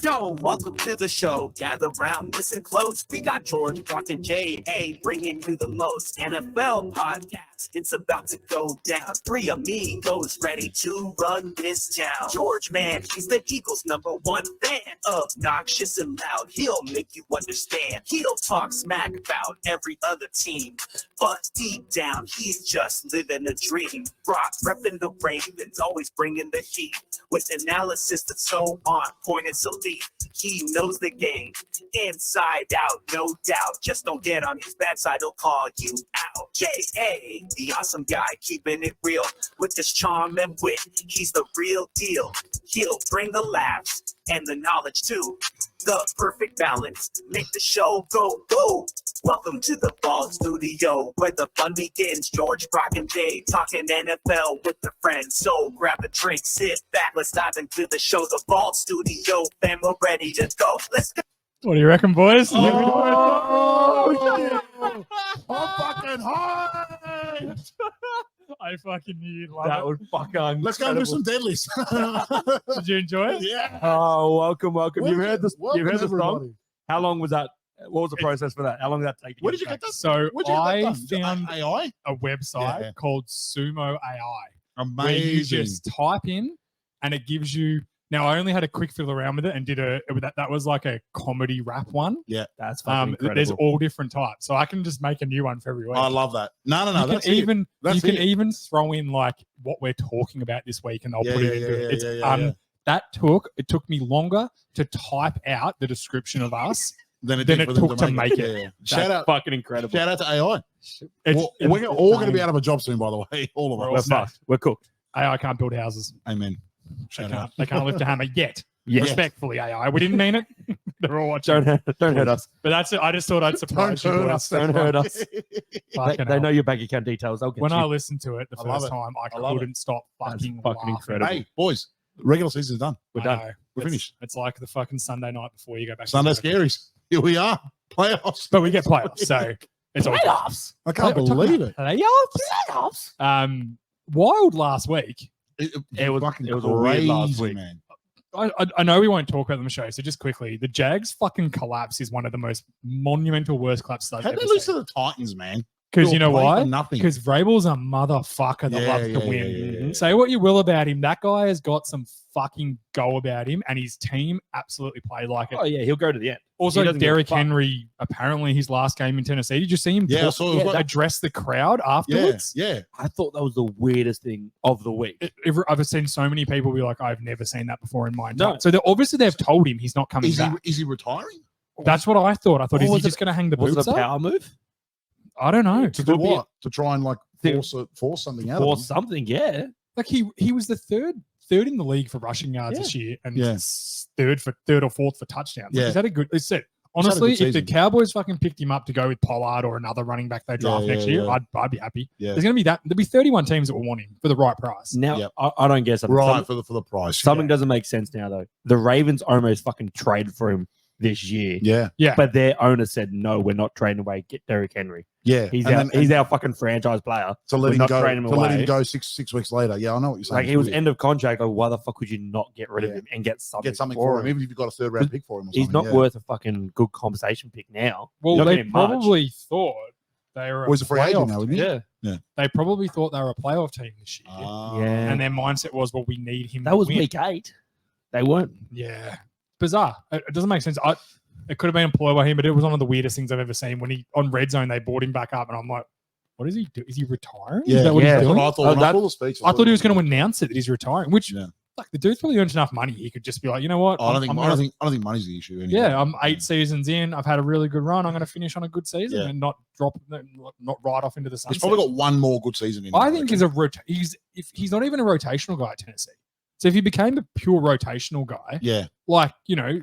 Yo, welcome to the show. Gather round, listen close. We got George, Brock, and J.A. bringing you the most NFL podcast. It's about to go down. Three amigos ready to run this town. George, man, he's the Eagles' #1 fan. Obnoxious and loud, he'll make you understand. He'll talk smack about every other team, but deep down, he's just living a dream. Brock repping the Ravens, always bringing the heat with analysis that's so on point and so deep. He knows the game inside out, no doubt. Just don't get on his bad side, he'll call you out. J.A., the awesome guy, keeping it real with his charm and wit. He's the real deal. He'll bring the laughs and the knowledge too. The perfect balance, make the show go boom. Welcome to the Ball Studio, where the fun begins. George, Brock, and Jay talking NFL with their friends. So grab a drink, sit back, let's dive into the show. The Ball Studio, fam, we're ready to go. Let's go. What do you reckon, boys? Oh, shit. I'm fucking high. I fucking knew you'd love That it. would fucking. Let's go and do some deadlies. Did you enjoy it? Yeah. Oh, welcome. You've heard the Welcome, song. everybody. How long was that? What was the process for that? How long did that take? Where did you get that? So Where'd you get I that done? found AI. a website Yeah. called Sumo AI, Amazing. where you just type in and it gives you. Now I only had a quick fiddle around with it and did that was like a comedy rap one. That's fucking incredible. There's all different types, so I can just make a new one for every week. I love that. No. you That's can even it. That's you can it. even throw in like what we're talking about this week, and I'll put it into it. It's That took me longer to type out the description of us Then than it took to make it. Yeah. Shout out. fucking incredible. Shout out to AI. It's We're all going to be insane. out of a job soon, by the way. All of We're us. fucked. We're cooked. AI can't build houses. Amen. They Shout can't, out. they can't lift a hammer yet. Yes. Respectfully, AI. We didn't mean it. They're all watching. Don't hurt us. But that's it. I just thought I'd surprise you. hurt boys. us. Don't hurt us. Fucking They hell. know your bank account details. They'll get When you. I listened to it the I love first it. time, I love couldn't stop That's fucking fucking laughing. incredible. Hey, boys. Regular season's done. We're I done. know. We're It's- finished. It's like the fucking Sunday night before you go back. Sunday to bed. Scaries. Here we are. Playoffs. But we get playoffs, so it's all good. Playoffs. I can't believe it. Playoffs. Wild last week. It was fucking a weird last week. man. I know we won't talk about them on the show, so just quickly, the Jags fucking collapse is one of the most monumental worst collapses I've How ever did they lose to seen. the Titans, man? Because you know Playing why? for Nothing. Because Vrabel's a motherfucker that Yeah, loves to yeah, win. yeah, yeah. Say what you will about him, that guy has got some fucking go about him, and his team absolutely play like it. Oh yeah, he'll go to the end. Also, he doesn't give a Derrick fuck. Henry, apparently his last game in Tennessee, did you see him Yeah, I saw it. address the crowd Yeah, afterwards? yeah. I thought that was the weirdest thing of the week. I've seen so many people be like, I've never seen that before in my entire. No. So obviously they've told him he's not coming back. Is he retiring? That's what I thought. I thought, Or is he was just going to hang the Was boots it a up? power move? I don't know. To do Could be what? To try and like To- force something out Or of him? something, yeah. Like he was the third in the league for rushing yards Yeah. this year, and Yeah. third or fourth for touchdowns. Like, Yeah. he's had a good. It's it. He's had a Honestly, good if the season. Cowboys fucking picked him up to go with Pollard or another running back they draft Yeah, next yeah, year, yeah. I'd be happy. Yeah. There'll be 31 teams that will want him for the right price. Now Yep. I don't get something. Right, for the price. Something doesn't make sense now though. The Ravens almost fucking traded for him this year. Yeah, Yeah, But their owner said no, we're not trading away. Get Derrick Henry. yeah. He's And he's our fucking franchise player. to we're let him not go. trading him To let him away. go six weeks later. Yeah, I know what you're saying. Like It's he was weird. end of contract. Like why the fuck would you not get rid of Yeah. him and get something? Get something for him, even if you've got a third round pick for him. Or He's something, not yeah. worth a fucking good conversation pick now. well, You're not they getting much. probably thought they were. Well, he's a free agent playoff now, team. isn't he? Yeah, They probably thought they were a playoff team this year, Ah. Yeah. and their mindset was, well, we need him. that to was win. week 8. They weren't. Yeah, bizarre. It doesn't make sense. It could have been employed by him, but it was one of the weirdest things I've ever seen. When he on Red Zone, they brought him back up, and I'm like, what is he do? Is he retiring? Yeah, is that what yeah. he's That's doing? what I thought. Oh, When I that- saw the speech, I thought he was going to announce it that he's retiring. Which, Yeah. like, the dude's probably earned enough money. He could just be like, you know what? I don't I'm think money's the issue. Anyway. yeah, I'm 8 seasons in. I've had a really good run. I'm going to finish on a good season Yeah. and not right off into the He's sunset. probably got one more good season in him. I think he's not even a rotational guy at Tennessee. So if he became a pure rotational guy, Yeah, like, you know,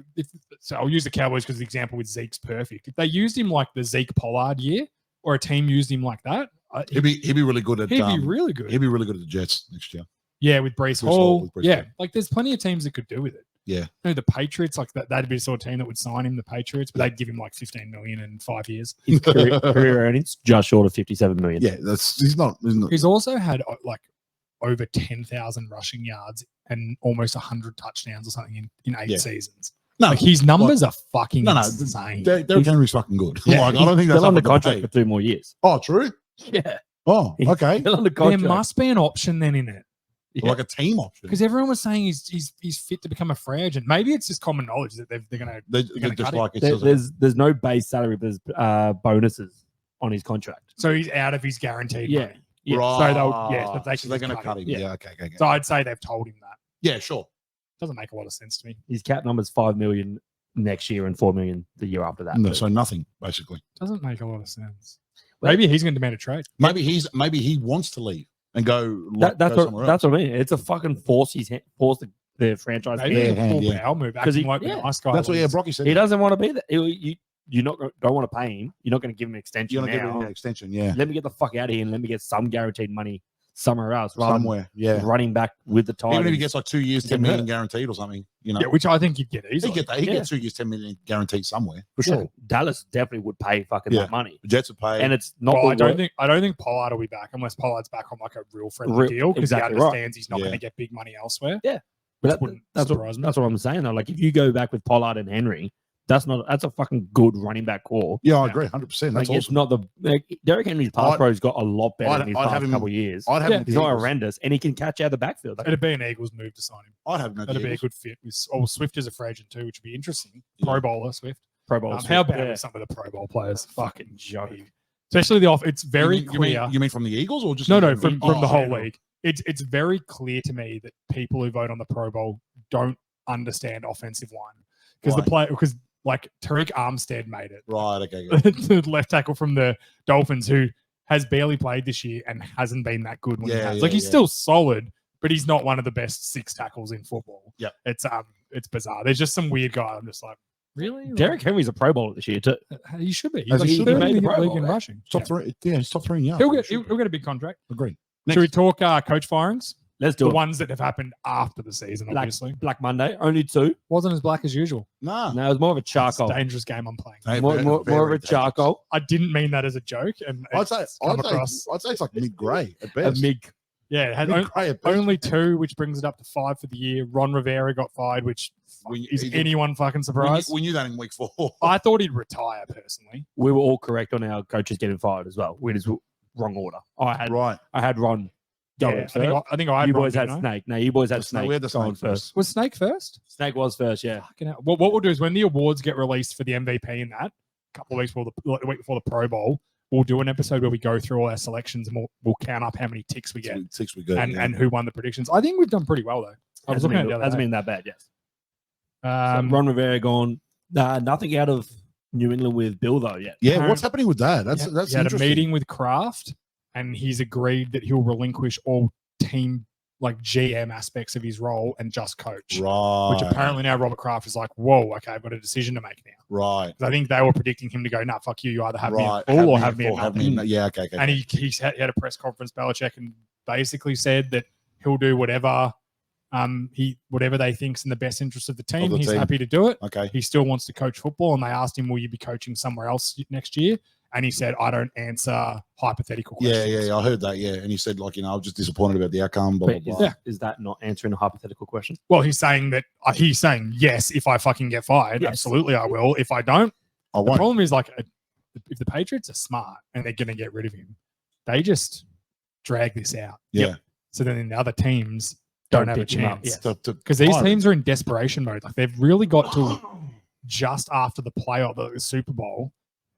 so I'll use the Cowboys because the example with Zeke's perfect. If they used him like the Zeke Pollard year, or a team used him like that, he'd be really good at. he'd be really good. He'd be really good at the Jets next year. Yeah, with Brees Brees Hall, Hall. with Brees Yeah, Hall. like there's plenty of teams that could do with it. Yeah. You know, the Patriots, like that'd be the sort of team that would sign him, the Patriots, but they'd give him like 15 million in 5 years. His career earnings just short of 57 million. Yeah, he's not. He's also had like over 10,000 rushing yards and almost 100 touchdowns or something in 8 Yeah. seasons. No, Like his numbers are fucking No, no, insane. Derrick Henry's fucking good. Yeah, Like, I don't think that's Still under up to contract debate. for 2 more years. Oh, true. Yeah. Oh, He's okay. Still under there contract. must be an option then in it. Yeah. Like a team option. Because everyone was saying he's fit to become a free agent. Maybe it's just common knowledge that they're going to. They're gonna just cut like it There- says. there's no base salary, but there's bonuses on his contract. So he's out of his guaranteed Yeah. money. Yeah. So they'll but they So can they're just going to cut him. Yeah. Yeah. Okay. So I'd say they've told him that. Yeah, sure. Doesn't make a lot of sense to me. His cap number's 5 million next year and 4 million the year after that. No, But so nothing basically. Doesn't make a lot of sense. Well- Maybe he's going to demand a trade. Maybe he wants to leave and go. that's go somewhere what I mean. It's a fucking force the franchise. Maybe Yeah, it's a full yeah. power move. 'Cause he- Acting like the yeah. nice guy. That's what. Yeah, was. Brocky said. He doesn't want to be there. You're not don't want to pay him. You're not going to give him an extension You're going to give now. him an extension. Yeah, Let me get the fuck out of here and let me get some guaranteed money somewhere else rather somewhere. Yeah, than running back with the Titans. even if he gets like 2 years, 10 Getting million hurt. guaranteed or something. You know, Yeah, which I think you'd get he easily. get that. He Yeah. gets 2 years, 10 million guaranteed somewhere for Yeah, sure. Dallas definitely would pay fucking Yeah. that money. The Jets would pay. And it's not Well, I the don't think Pollard will be back unless Pollard's back on like a real friendly Real- deal because exactly he right. understands he's not Yeah. going to get big money elsewhere. But Which wouldn't surprise me. that's what I'm saying though. Like if you go back with Pollard and Henry, that's a fucking good running back core. yeah, I agree, 100%. That's Like it's awesome. not the Derrick Henry's pass I'd- pro's got a lot better in his I'd have past him- couple of years. I'd have Yeah. him. He's not horrendous, and he can catch out the backfield. Like, It'd be an Eagles move to sign him. I'd have him. at the That'd be a Eagles. good fit. With Swift is a free agent too, which would be interesting. Yeah. Pro bowler Swift. Pro Bowl. How bad Yeah. are some of the Pro Bowl players? Fucking joke. joke. Especially the off. It's very You mean- clear. You mean from the Eagles or just No, in no, general? from Oh, the whole general. league. It's very clear to me that people who vote on the Pro Bowl don't understand offensive line because like Tariq Armstead made it, Right. Okay. Good. the left tackle from the Dolphins, who has barely played this year and hasn't been that good when he Yeah, has. yeah, Like he's yeah. still solid, but he's not one of the best 6 tackles in football. Yep. It's bizarre. There's just some weird guy. I'm just like, really? Derrick Henry's a Pro Bowler this year too. He should be. He's Has like he- third he in made the the Pro league Bowl, in right? rushing. Top Yeah. 3. Yeah, he's top 3 in yards. He'll get a big contract. Agree. Should we talk coach firings? Let's do The it. ones that have happened after the season, Black, obviously. Black Monday, only 2. Wasn't as black as usual. Nah. No, it was more of a It's charcoal. a dangerous game I'm playing. Hey, More, very- more, more of very a dangerous. charcoal. I didn't mean that as a joke, and I'd say it's come across. it's like mid-grey at A best. MiG. Yeah, it had Mid-grey at best. only 2, which brings it up to 5 for the year. Ron Rivera got fired, which is he- anyone fucking surprised? We knew that in week 4. I thought he'd retire personally. We were all correct on our coaches getting fired as well. We just wrong order. Right. I had Ron going Yeah, first. I think I had You Ron, boys had didn't I? Snake. No, you boys had No, Snake. we had the going Snake first. Was Snake first? Snake was first, yeah. Fucking hell. What we'll do is when the awards get released for the MVP in that, a couple of weeks before the week before the Pro Bowl, we'll do an episode where we go through all our selections and we'll count up how many ticks we get 6 we good. and who won the predictions. I think we've done pretty well though. I was Hasn't looking at been, it the other hasn't day. been that bad, yes. So Um, Ron Rivera gone. Nothing out of New England with Bill though yet. Yeah, what's happening with that? That's he that's had a interesting. meeting with Kraft, and he's agreed that he'll relinquish all team like GM aspects of his role and just coach. Right. Which apparently now Robert Kraft is like, whoa, okay, I've got a decision to make now. Right. 'Cause I think they were predicting him to go, nah, fuck you. You either have me Right. at full or me have me at full, have nothing. me at- Yeah. Okay. And he had a press conference, Belichick, and basically said that he'll do whatever whatever they think's in the best interest of the team. the He's team. happy to do it. Okay. He still wants to coach football, and they asked him, will you be coaching somewhere else next year? And he said, I don't answer hypothetical Yeah, questions. I heard that. Yeah, and he said like, I was just disappointed about the outcome. Blah blah But blah. is that not answering a hypothetical question? Well, he's saying that he's saying, yes, if I fucking get fired, Yes. absolutely I will. If I don't, I the won't. problem is like, if the Patriots are smart and they're going to get rid of him, they just drag this out. Yeah. So then the other teams don't have a pick him up, chance. yeah. Because these fire him. teams are in desperation mode. Like they've really got to just after the playoff, the Super Bowl,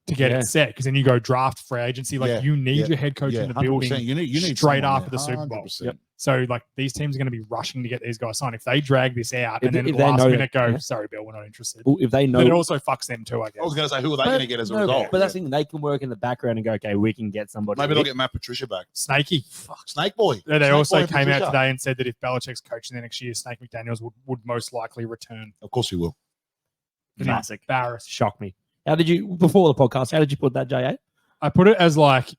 to get Yeah. it set. Because then you go draft free agency. Like Yeah, you need yeah, your head coach in the building. You need straight someone after there, the Super Bowl. 100%. Yep. So like these teams are going to be rushing to get these guys signed. If they drag this out If and then they- at if the they last know minute that- go, yeah. sorry, Bill, we're not interested. Well, if they know, But it also fucks them too, I guess. I was going to say, who are they going to get as a No, result? But that's the thing, they can work in the background and go, okay, we can get somebody. Maybe they'll get Matt Patricia back. Snaky. Fuck, Snake Boy. They Snake also Boy and came out Patricia. today and said that if Belichick's coaching the next year, Snake McDaniels would most likely return. Of course he will. Classic. Embarrassed. Shock me. How did you, before the podcast, how did you put that, JA? I put it as like,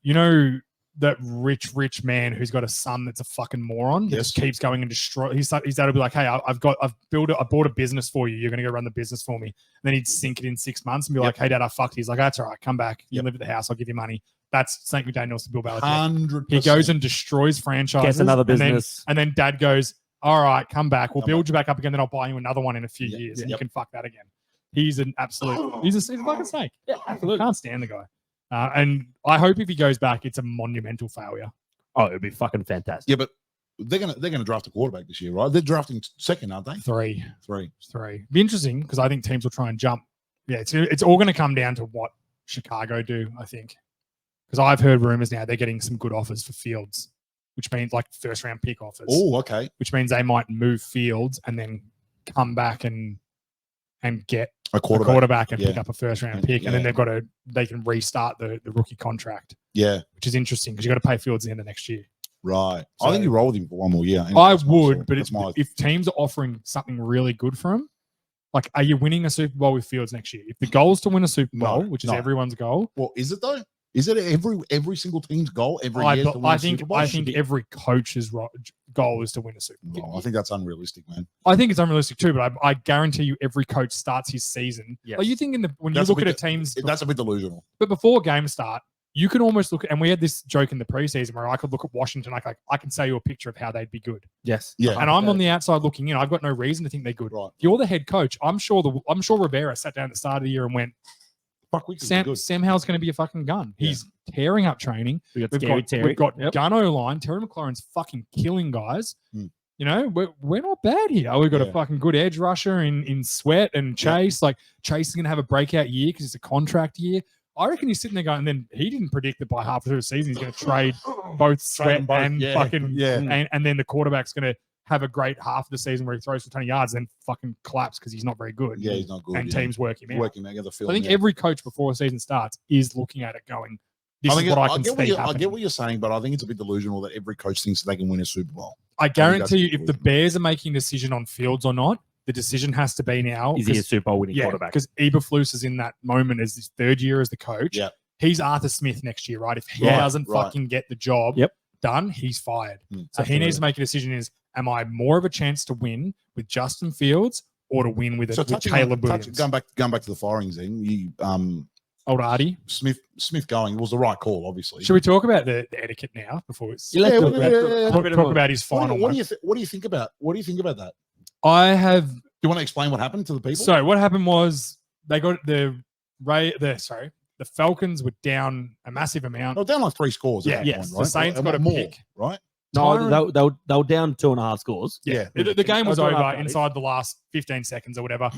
that rich man who's got a son that's a fucking moron that Yes. just keeps going and destroy. His dad will be like, hey, I bought a business for you. You're going to go run the business for me. And then he'd sink it in 6 months and be like, hey, dad, I fucked. He's like, that's all right. Come back. You Yep. live at the house. I'll give you money. That's Snake McDaniels to Bill Belichick. 100%. He goes and destroys franchises. Gets another and then- business. And then dad goes, all right, come back. We'll Come build you back up again. Then I'll buy you another one in a few Yeah, years, and yep. you can fuck that again. He's an absolute. He's a fucking snake. Yeah, absolutely. Can't stand the guy. And I hope if he goes back, it's a monumental failure. Oh, it'd be fucking fantastic. Yeah, but they're gonna draft a quarterback this year, right? They're drafting second, aren't they? Three. Three. Be interesting because I think teams will try and jump. Yeah, it's all going to come down to what Chicago do, I think. Because I've heard rumors now they're getting some good offers for Fields, which means like first round pick offers. Oh, okay. Which means they might move Fields and then come back and get A a quarterback. quarterback and Yeah. pick up a first round And- pick, and then yeah. they can restart the rookie contract, Yeah, which is interesting because you got to pay Fields at the end of next year. right. So- I think you roll with him for one more year. Anyway, I that's my would, thought. but That's my if teams are offering something really good for him, like, are you winning a Super Bowl with Fields next year? If the goal is to win a Super Bowl, which is no. everyone's goal, well, is it though? Is it every single team's goal every year to win I a think Super Bowl? I think every coach's goal is to win a Super Bowl. No, I think that's unrealistic, man. I think it's unrealistic too, but I guarantee you every coach starts his season. Yes. Are you thinking when That's you a look at bit- a team's That's a bit delusional. but before games start, you can almost look at, and we had this joke in the preseason where I could look at Washington, I can say you a picture of how they'd be good. Yes. Yeah. And I'm on the outside looking in. I've got no reason to think they're good. Right. If you're the head coach, I'm sure Rivera sat down at the start of the year and went, Fuck, we could be good. Sam Howell's going to be a fucking gun. He's tearing up training. We got We've Scary got, Terry. we've got Yep. gun O-line. Terry McLaurin's fucking killing guys. Hmm. You know, we're not bad here. We've got a Yeah. fucking good edge rusher in Sweat and Chase. Like, Chase is going to have a breakout year because it's a contract year. I reckon he's sitting there going, and then he didn't predict that by half through the season he's going to trade both Sweat them both, and yeah. fucking Yeah. and then the quarterback's going to have a great half of the season where he throws for 20 yards, then fucking collapse because he's not very good. Yeah, he's not good. And yeah. teams work him out. working together. I think every coach before a season starts is looking at it going, this is what I can get see I happening. get what you're saying, but I think it's a bit delusional that every coach thinks they can win a Super Bowl. I that's guarantee you, if the delusional. Bears are making a decision on Fields or not, the decision has to be now. Is he a Super Bowl winning quarterback? Because Eberflus is in that moment as his third year as the coach. Yeah. He's Arthur Smith next year, right? If he Right, doesn't right. fucking get the job Yep. done, he's fired. Mm. So he needs to make a decision: is am I more of a chance to win with Justin Fields or to win with, So with touching Caleb on, Williams? going back to the firings, then you Old Artie. Smith going was the right call, obviously. Should we talk about the etiquette now before it's Yeah, let's Yeah, talk well, about- yeah, talk, bit talk of a- about his final? What one. do you think about that? I have. Do you want to explain what happened to the people? So what happened was they got the Falcons were down a massive amount. They were down like 3 scores. Yeah, at that yes, point, the right? Saints And got a more, pick. right? No, Tyron- they were down 2.5 scores. Yeah. The game was That's what over I've got. inside the last 15 seconds or whatever.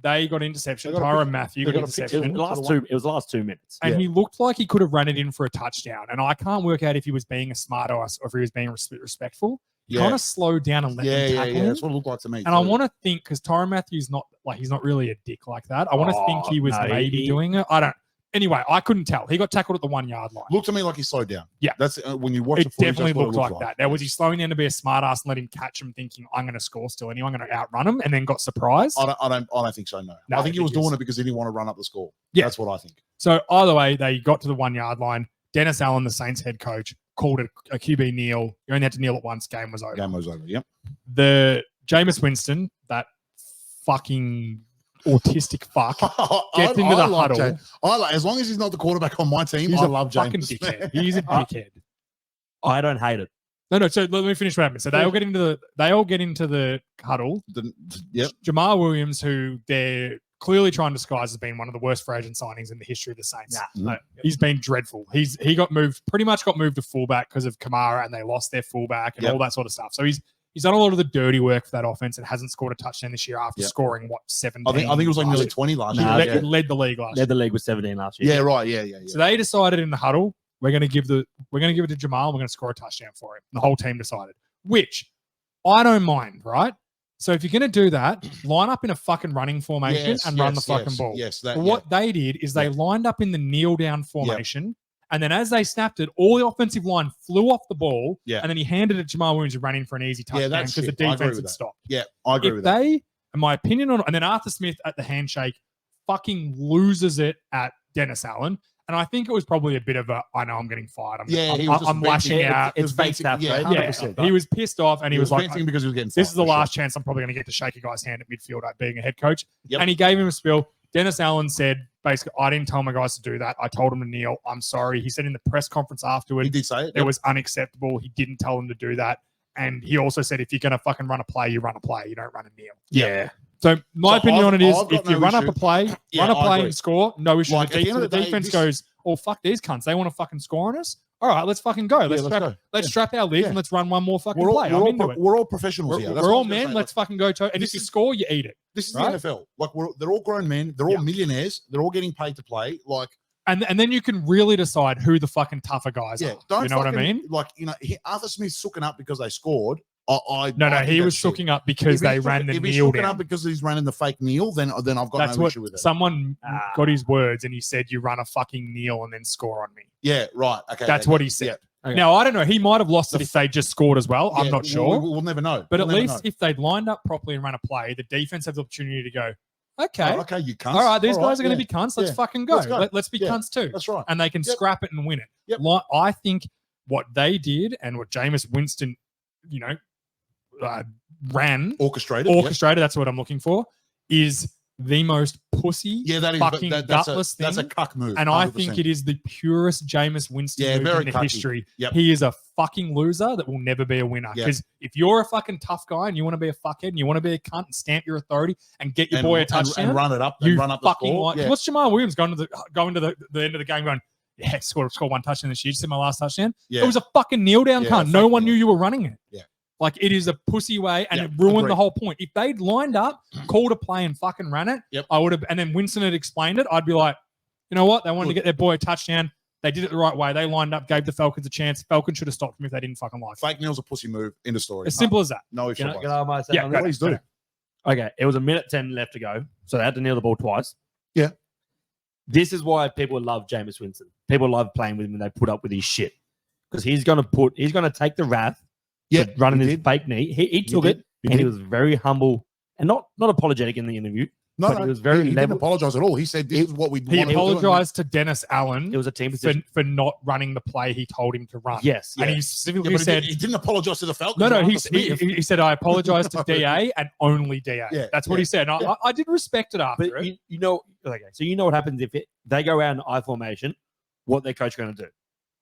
They got interception. They got a Tyron pick. Matthew They got got a pick. It was interception. the last 2 minutes. And Yeah. he looked like he could have run it in for a touchdown. And I can't work out if he was being a smart ass or if he was being respectful. He Yeah. kind of slowed down and let him tackle him. That's what it looked like to me. And I want to think, because Tyron Matthew's he's not really a dick like that. I want to think he was no, maybe he- doing it. I don't. Anyway, I couldn't tell. He got tackled at the 1 yard line. looked to me like he slowed down. Yeah. That's when you watch It the footage, definitely that's what looked like that. Now, was he slowing down to be a smart ass and let him catch him thinking, I'm going to score still anyway, I'm going to outrun him, and then got surprised? I don't think so. No, No, I think he I was think doing it because he didn't want to run up the score. Yeah. That's what I think. So either way, they got to the 1 yard line. Dennis Allen, the Saints head coach, called it a QB kneel. You only had to kneel at once. Game was over. Game was over. Yep. The Jameis Winston, that fucking autistic fuck, gets into the love huddle. As long as he's not the quarterback on my team, He's I a love fucking James. dickhead. He's a dickhead. I don't hate it. No. So let me finish what happened. So they all get into the huddle. Yep. Jamal Williams, who they're clearly trying to disguise as being one of the worst free agent signings in the history of the Saints. Nah. He's been dreadful. He got moved to fullback because of Kamara, and they lost their fullback and Yep. all that sort of stuff. So he's done a lot of the dirty work for that offense and hasn't scored a touchdown this year after Yep. scoring 17. I think it was like last nearly year. 20 last He year. Nah, led, Yeah. led the league last Led year. the league with 17 last year. Yeah, right. Yeah. So they decided in the huddle, we're going to give it to Jamal. We're going to score a touchdown for him. The whole team decided, which I don't mind, right? So if you're going to do that, line up in a fucking running formation Yes, and run the yes, fucking yes, ball. Yes. But what they did is they Yeah. lined up in the kneel down formation. And then as they snapped it, all the offensive line flew off the ball. Yeah. And then he handed it to Jamal Williams and ran in for an easy touchdown that's because the shit. I agree defense with had that. stopped. Yeah, I agree If with that. they, in my opinion, and then Arthur Smith at the handshake fucking loses it at Dennis Allen. And I think it was probably a bit of I know I'm getting fired. Yeah, he was just I'm lashing venting- out. It's fake stuff, Yeah, right? 100%. Yeah, he was pissed off and he was like, venting because he was getting this is the fired, for last chance I'm probably going to get to shake a guy's hand at midfield at being a head coach. Yep. And he gave him a spill. Dennis Allen said, basically, I didn't tell my guys to do that. I told him to kneel. I'm sorry. He said in the press conference sure. He afterward, did say it. it was unacceptable. He didn't tell them to do that. And he also said, if you're going to fucking run a play, you run a play. You don't run a kneel. Yeah. So my opinion on it is, I've got if you no run up issue. a play, Yeah, run a I play agree. and score, no issue. Like, the at the end of the day, defense this- goes, oh, fuck these cunts. They want to fucking score on us. All right, let's fucking go. Let's let's go. strap our lid Yeah. and let's run one more fucking We're all, play. we're, I'm all, into it. we're all professionals here. That's We're what I all was gonna men. say. Let's fucking go. And this if you is- score, you eat it. This is right? the NFL. Like they're all grown men. They're all Yeah. millionaires. They're all getting paid to play. Like, And then you can really decide who the fucking tougher guys yeah, are. don't You know what I fucking- mean? Like, Arthur Smith's sooking up because they scored. I No, think he that's was shit. sooking up because If they he's ran sooking- the if he's kneel sooking down. up because he's running the fake kneel, then I've got That's no what issue with it. someone Ah. got his words and he said, you run a fucking kneel and then score on me. Yeah, right. Okay, That's okay, what he said. yeah. Okay. Now, I don't know. He might have lost The it if they just scored as well. I'm Yeah, not sure. We'll never know. But We'll at never least know. if they'd lined up properly and run a play, the defense has the opportunity to go, okay, Oh, okay, you cunts. all right, these All guys right, are going to yeah. be cunts. Let's Yeah. fucking go. Let's go. Let's be Yeah. cunts too. That's right. And they can Yep. scrap it and win it. Yep. I think what they did and what Jameis Winston, orchestrated, that's what I'm looking for, is the most pussy Yeah, that is fucking that's gutless that's a thing. cuck move. And I 100%. think it is the purest Jameis Winston Yeah, move very in the cucky. history. Yep. He is a fucking loser that will never be a winner. Yep. Because if you're a fucking tough guy and you want to be a fuckhead and you want to be a cunt and stamp your authority and get your boy a touchdown, and run it up. you And run up the fucking score. like. Yeah. What's Jamal Williams going to the end of the game going? Yeah, score one touchdown this year. Did you see my last touchdown? Yeah. It was a fucking kneel down Yeah, cunt. No fuck one yeah. knew you were running it. Yeah. Like it is a pussy way, and Yeah, it ruined agreed. the whole point. If they'd lined up, called a play, and fucking ran it, Yep. I would have. And then Winston had explained it. I'd be like, you know what? They wanted to Good. get their boy a touchdown. They did it the right way. They lined up, gave the Falcons a chance. Falcons should have stopped them if they didn't fucking like it. Fake kneel's a pussy move. End of story. As simple as that. No issue. Can I have my say Yeah, on go this? Please do. Okay, it was a minute 10 left to go. So they had to kneel the ball twice. Yeah. This is why people love Jameis Winston. People love playing with him and they put up with his shit. Because he's gonna take the wrath Yeah, for running he his did. fake knee. He took did. it He and he did. was very humble and not apologetic in the interview. No, but he was very he didn't level. apologize at all. He said this is what we He apologized to Dennis Allen It was a team for, position. for not running the play he told him to run. Yes. And he Yeah, specifically but said, he didn't apologize to the Falcons. no, or he, Arthur Smith. he said, I apologize to DA and only DA. Yeah, That's what yeah, he said. And yeah. I did respect it after But it. you know, okay, so you know what happens if they go out in I formation, what their coach going to do?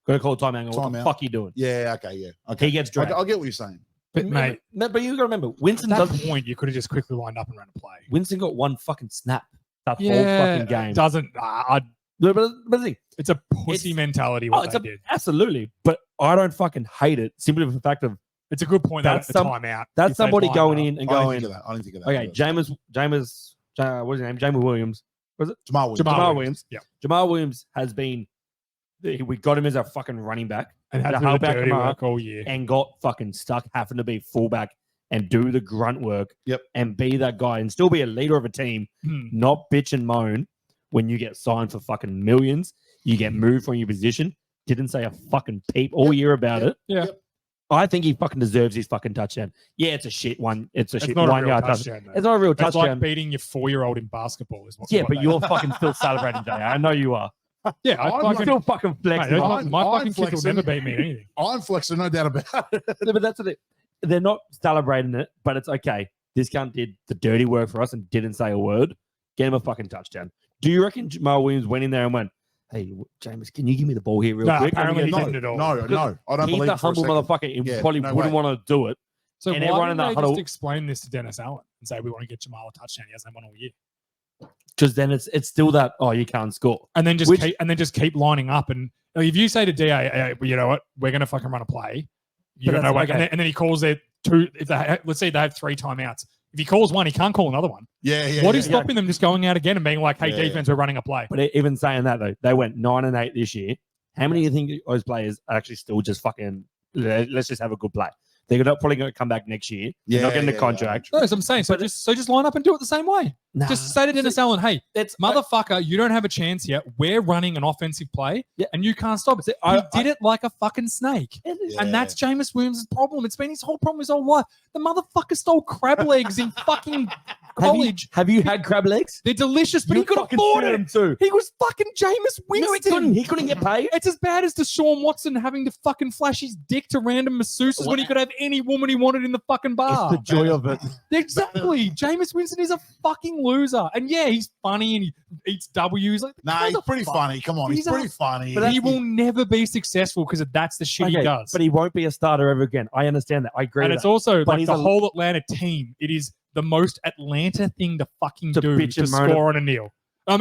Going to call a timeout and go, what the Timeout. fuck you doing? Yeah, okay, yeah. Okay. He gets dragged. I'll get what you're saying. But, mate, No, but you got to remember, at Winston that doesn't. point, you could have just quickly lined up and ran a play. Winston got one fucking snap that whole fucking game. It doesn't. But the thing, It's a pussy It's- mentality oh, what it's they did. absolutely. But I don't fucking hate it simply for the fact of It's a good point that at That's the some- timeout. that's if they'd somebody lined going up. in and I didn't going, think of that. I didn't think of that. okay, Jameis, what's his name? Jamie Williams. Jamal Williams. Jamal Williams. Yeah. Jamal Williams has been, we got him as a fucking running back And had The to do the halfback dirty Kamara work all year. and got fucking stuck having to be fullback and do the grunt work. Yep. And be that guy and still be a leader of a team, Hmm. not bitch and moan when you get signed for fucking millions. You get moved from your position. Didn't say a fucking peep all year about it. Yeah. Yep. I think he fucking deserves his fucking touchdown. Yeah, it's a shit one. It's a It's shit not a 1 real yard touchdown. touchdown, though. It's not a real It's touchdown. like beating your 4-year-old in basketball. Is what, Yeah, what but they- you're fucking still celebrating, Jay. I know you are. yeah, I I'm You're fucking, still fucking mate, flexing. I'm- my I'm fucking kids will flexing. never beat me in anything. I'm flexing, no doubt about it. But that's what they're not celebrating it, but it's okay. This cunt did the dirty work for us and didn't say a word. Get him a fucking touchdown. Do you reckon Jamal Williams went in there and went, "Hey, James, can you give me the ball here real No, quick?" apparently And he he goes, didn't at all. No, I don't He's believe the it for a humble second. motherfucker. He Yeah, probably no wouldn't way. want to do it. So And why everyone in didn't that they huddle- just explain this to Dennis Allen and say we want to get Jamal a touchdown? He hasn't won all year, Because then it's still that, oh, you can't score. and then just Which- keep lining up. And like, if you say to DA, hey, well, you know what, we're going to fucking run a play. You But don't know that's- what, okay. and then he calls their two. If they let's say they have 3 timeouts. If he calls one, he can't call another one. Yeah. What is yeah. stopping them just going out again and being like, hey, Yeah. defense, we're running a play? But even saying that, though, they went 9-8 this year. How many do you think those players are actually still just fucking, let's just have a good play? They're not probably going to come back next year. They're not getting the contract. No, that's what I'm saying. So just line up and do it the same way. Nah, Just say to Dennis Allen, hey, it's motherfucker, you don't have a chance yet. We're running an offensive play, Yeah. and you can't stop it. He did it like a fucking snake. Yeah. And that's Jameis Williams' problem. It's been his whole problem his whole life. The motherfucker stole crab legs in fucking college. Have you had crab legs? They're delicious, but You he could fucking afford said it. them too. He was fucking Jameis No, Winston. he couldn't get paid. It's as bad as Deshaun Watson having to fucking flash his dick to random masseuses when he could have any woman he wanted in the fucking bar. It's the joy of it. Exactly. Jameis Winston is a fucking loser. And yeah, he's funny and he eats W's. Like, Nah, he's pretty fuck? funny. Come on, he's He's a- pretty funny. But he will never be successful because that's the shit he Okay, does. but he won't be a starter ever again. I understand that. I agree. And with it's that. also But like he's the a- whole Atlanta team. It is the most Atlanta thing to fucking To do bitch to and moan score on a kneel.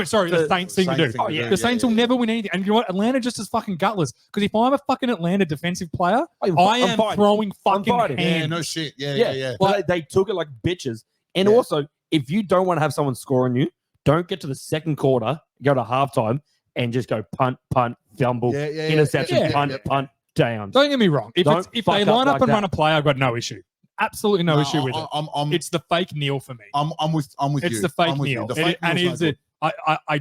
Sorry, the The Saints thing to do. Saints thing to do, The Saints will yeah. never win anything. And you know what? Atlanta just as fucking gutless. Because if I'm a fucking Atlanta defensive player, I'm I am throwing fucking fighting. Yeah, hands. no shit. Yeah. But they took it like bitches. And Yeah. also, if you don't want to have someone score on you, don't get to the second quarter, go to halftime, and just go punt, fumble, interception, yeah, punt, down. Don't get me wrong. If Don't they fuck up line up like and that. run a play, I've got no issue. Absolutely no issue with it. I'm It's the fake kneel for me. with It's you. the fake I'm with you. kneel. The fake And kneel's it's no good. I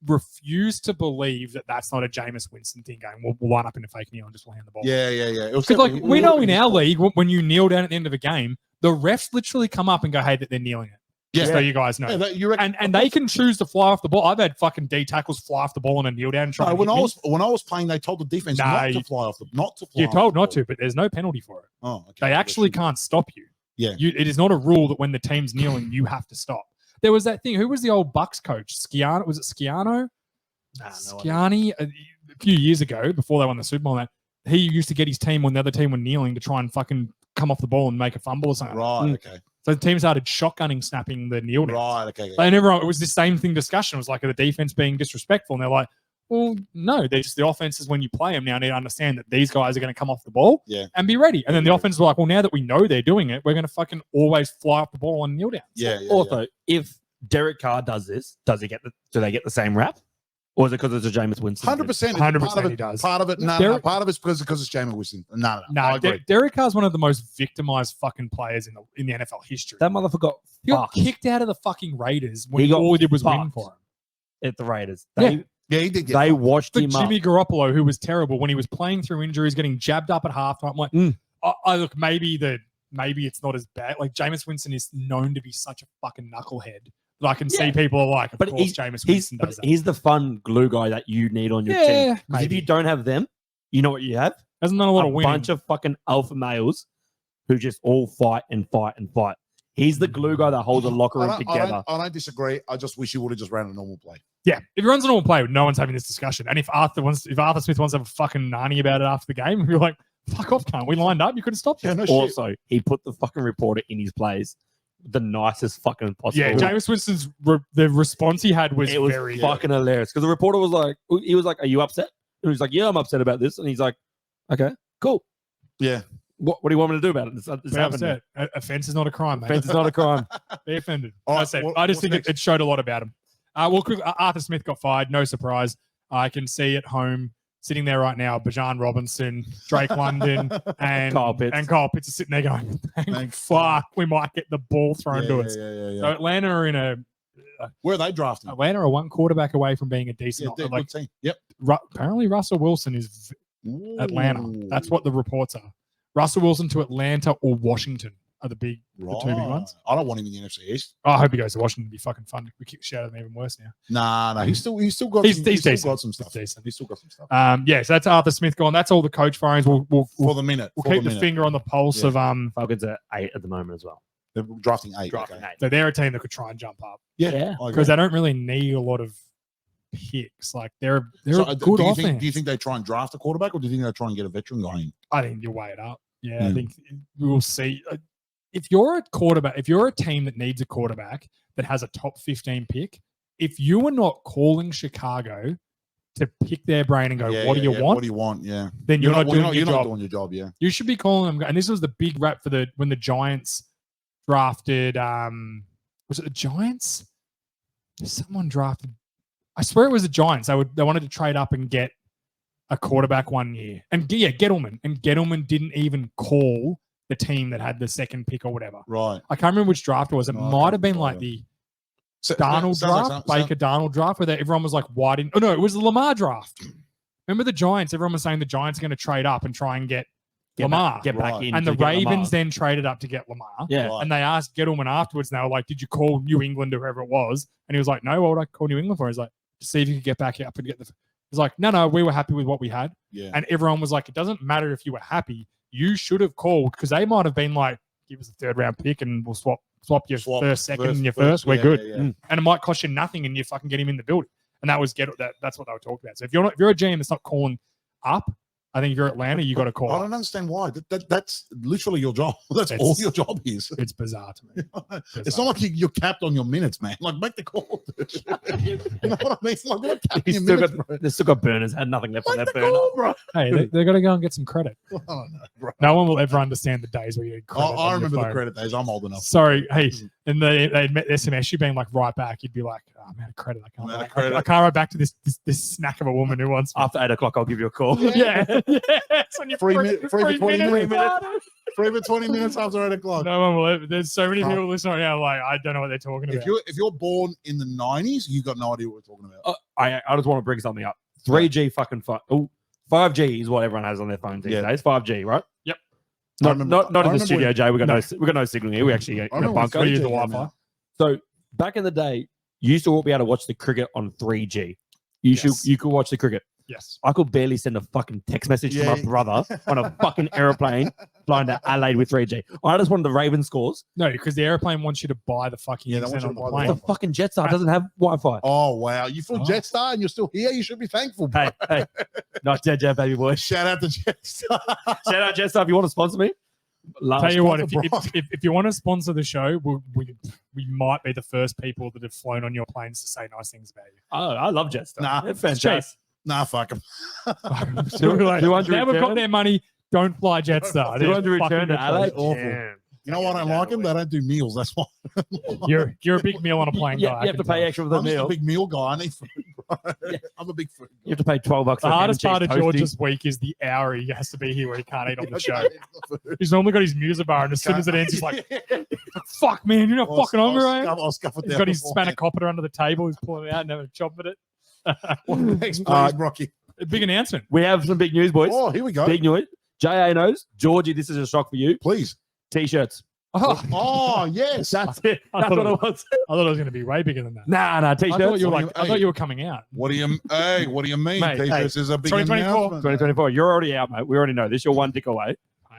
refuse to believe that that's not a Jameis Winston thing going, we'll line up in a fake kneel and just land the ball. Yeah. It was Because like definitely- we know in our league, when you kneel down at the end of a game, the refs literally come up and go, hey, that they're kneeling it. Just Yeah. so you guys know. Yeah, you reckon, And they can choose to fly off the ball. I've had fucking D tackles fly off the ball on a kneel down and try No, and when hit I me. was playing, they told the defense Nah, not you- to fly off the You're off told the not ball. to, but there's no penalty for it. Oh, okay. They actually can't stop you. Yeah. It is not a rule that when the team's kneeling, you have to stop. There was that thing. Who was the old Bucks coach? Sciano? Was it Sciano? Sciani, a few years ago, before they won the Super Bowl, that he used to get his team when the other team were kneeling to try and fucking come off the ball and make a fumble or something. Right. Okay. So the team started shotgunning, snapping the kneel downs. Right. Okay. And everyone, it was the same thing discussion. It was like the defense being disrespectful. And they're like, well, no, they're just the offenses when you play them now need to understand that these guys are going to come off the ball Yeah. and be ready. And then the offense were like, well, now that we know they're doing it, we're going to fucking always fly off the ball on kneel downs. Yeah. Also, if Derek Carr does this, do they get the same rap? Or is it because it's a Jameis Winston? 100%. 100% he does. Part of it. No, Derek- part of it's because it's Jameis Winston. No. No, I agree. Derek Carr's one of the most victimized fucking players in the NFL history. That motherfucker got He got fucked kicked out of the fucking Raiders when He got all he did was win fucked. for him. at the Raiders. Yeah. Yeah, he did get They fucked. washed But him Jimmy up. Garoppolo, who was terrible when he was playing through injuries, getting jabbed up at halftime. I'm like, I look, maybe it's not as bad. Like Jameis Winston is known to be such a fucking knucklehead that I can see people are like, of But course, Jameis Winston does that. He's the fun glue guy that you need on your team. Yeah, 'Cause if maybe. you don't have them, you know what you have? Hasn't done a lot of winning. bunch of fucking alpha males who just all fight and fight and fight. He's the glue guy that holds the locker room together. I don't disagree. I just wish he would have just ran a normal play. Yeah, if he runs a normal play, no one's having this discussion. And if Arthur Smith wants to have a fucking nanny about it after the game, you're like, fuck off, cunt. We lined up. You could have stopped it. no Also, he put the fucking reporter in his plays the nicest fucking possible. Yeah, Jameis Winston's the response he had was it was very fucking hilarious because the reporter was like, he was like, "Are you upset?" And he was like, "Yeah, I'm upset about this." And he's like, "Okay, cool. Yeah. What do you want me to do about it? It's We're happened. upset. Offense is not a crime, mate. Offense is not a crime." Be offended. All right, I said. what- I just what's think next? it showed a lot about him. Arthur Smith got fired. No surprise. I can see at home sitting there right now, Bajan Robinson, Drake London, and Kyle Pitts. Kyle Pitts are sitting there going, "Thank Thank fuck, we might get the ball thrown to us." Yeah. So Atlanta are in a Where are they drafting? Atlanta are one quarterback away from being a Yeah, decent. they're a like good team. Yep. Apparently, Russell Wilson is Atlanta. That's what the reports are. Russell Wilson to Atlanta or Washington are the two big ones. I don't want him in the NFC East. Oh, I hope he goes to Washington. It'd be fucking fun. We kick the shit out of them even worse now. Nah. He's still got. He's some, decent. still got some stuff. He's decent. He's still got some stuff. Yeah, so that's Arthur Smith gone. That's all the coach firings. We'll For the minute. we'll for keep the minute. finger on the pulse Yeah. of Falcons are 8 at the moment as well. They're drafting 8. Drafting okay. 8. so they're a team that could try and jump up Yeah. Yeah. I agree. because they don't really need a lot of picks. Like they're So, a good do you offense. do you think they try and draft a quarterback, or do you think they try and get a veteran guy in? I think you weigh it up. Yeah, I Yeah. think we will see. If you're a quarterback, if you're a team that needs a quarterback that has a top 15 pick, if you are not calling Chicago to pick their brain and go, Yeah, what do you want? What do you want? Yeah. Then you're not doing your you're job. not doing your job. Yeah. You should be calling them. And this was the big rap for when the Giants drafted. Was it the Giants? Someone drafted. I swear it was the Giants. They wanted to trade up and get a quarterback one year. And yeah, Gettleman. And Gettleman didn't even call the team that had the second pick or whatever. Right. I can't remember which draft it was. It No, I might can't have been recall like it. the So, Darnold sounds like draft, some- Baker Darnold draft, where everyone was like, why didn't? Oh no, it was the Lamar draft. Remember the Giants? Everyone was saying the Giants are going to trade up and try and get Lamar. Get back Right. in. And the to get Ravens Lamar. then traded up to get Lamar. Yeah. Right. And they asked Gettleman afterwards, and they were like, "Did you call New England or whoever it was?" And he was like, "No, what would I call New England for?" He's like, "To see if you could get back up and get the." He's like, "No, we were happy with what we had." Yeah. And everyone was like, "It doesn't matter if you were happy. You should have called because they might have been like, give us a third round pick and we'll swap your first, second, and your first. We're yeah, good, yeah, and it might cost you nothing, and you fucking get him in the building." And that was that's what they were talking about. So if you're a GM that's not calling up, I think if you're Atlanta, you got to call. I up. don't understand why. That's literally your job. That's all your job is. It's bizarre to me. It's not like you're capped on your minutes, man. Like, make the call. You know what I mean? Like, what capping He's your still minutes, got, bro? they've still got burners. Had nothing left on Make that the burner. call, bro. Hey, they got to go and get some credit. I don't know, bro. No one will ever understand the days where you had I, credit. I on your remember the phone. credit days. I'm old enough. Sorry, hey, and they'd met SMS you being like right back. You'd be like, "Oh man, credit. I can't. Man, I credit. can't write back to this snack of a woman who wants." After 8 o'clock, I'll give you a call. Yeah, it's on your Free free, minute- free for 20 minutes. Free for 20 minutes after 8 o'clock. No one will ever. There's so many people listening right now. Like, I don't know what they're talking about. If you're born in the 90s, you got no idea what we're talking about. I just want to bring something up. 3G fucking 5G is what everyone has on their phones these Yeah. days. 5G, right? Yep. I Not, remember- not I in the remember studio, when- Jay. We got no signal here. We actually in a remember when bunker. 3G use the came Wi-Fi. out. So back in the day, you used to be able to watch the cricket on 3G. Yes. You could watch the cricket. Yes. I could barely send a fucking text message to Yeah. my brother on a fucking aeroplane flying to Adelaide with 3G. I just wanted the Raven scores. No, because the airplane wants you to buy the fucking Yeah, they want internet you on to the buy the plane. The fucking Jetstar doesn't have Wi-Fi. Oh, wow. You flew Oh. Jetstar and you're still here? You should be thankful, bro. Hey, not Jet, baby boy. Shout out to Jetstar. Shout out Jetstar if you want to sponsor me. Tell you what, if sponsor, if you want to sponsor the show, we might be the first people that have flown on your planes to say nice things about you. Oh, I love Jetstar. Nah, They're it's fantastic. Nah, fuck him. So we're like, 200 now we've got return? their money. Don't fly Jetstar. They're 200 fucking return to good Adelaide. planes. Awful. Damn. You know what I don't like him? They don't do meals. That's why. You're a big meal on a plane Yeah, guy. I you have to can pay tell. extra for the I'm just a meal. big meal guy. I need food, bro. Yeah. I'm a big food guy. You have to pay $12 The for a ham and hardest part of cheese toasty. George's week is the hour he has to be here where he can't eat on the show. show. He's normally got his music bar, and as soon as it ends, he's like, "Fuck, man, you're not fucking hungry, right?" I'll scuff it He's down got his beforehand. spanakopita under the table. He's pulling it out and having a chop at it. Next, please, Brocky. A big announcement. We have some big news, boys. Oh, here we go. Big news. JA knows. Georgie, this is a shock for you. Please. T-shirts. Oh, Oh, yes. That's it. I That's thought what it it was. I thought it was going to be way bigger than that. Nah, I thought T-shirts. you were Hey. like, I thought you were coming out. What do you mean? Mate, T-shirts is a big 2024. announcement. 2024. You're already out, mate. We already know this. You're one dick away.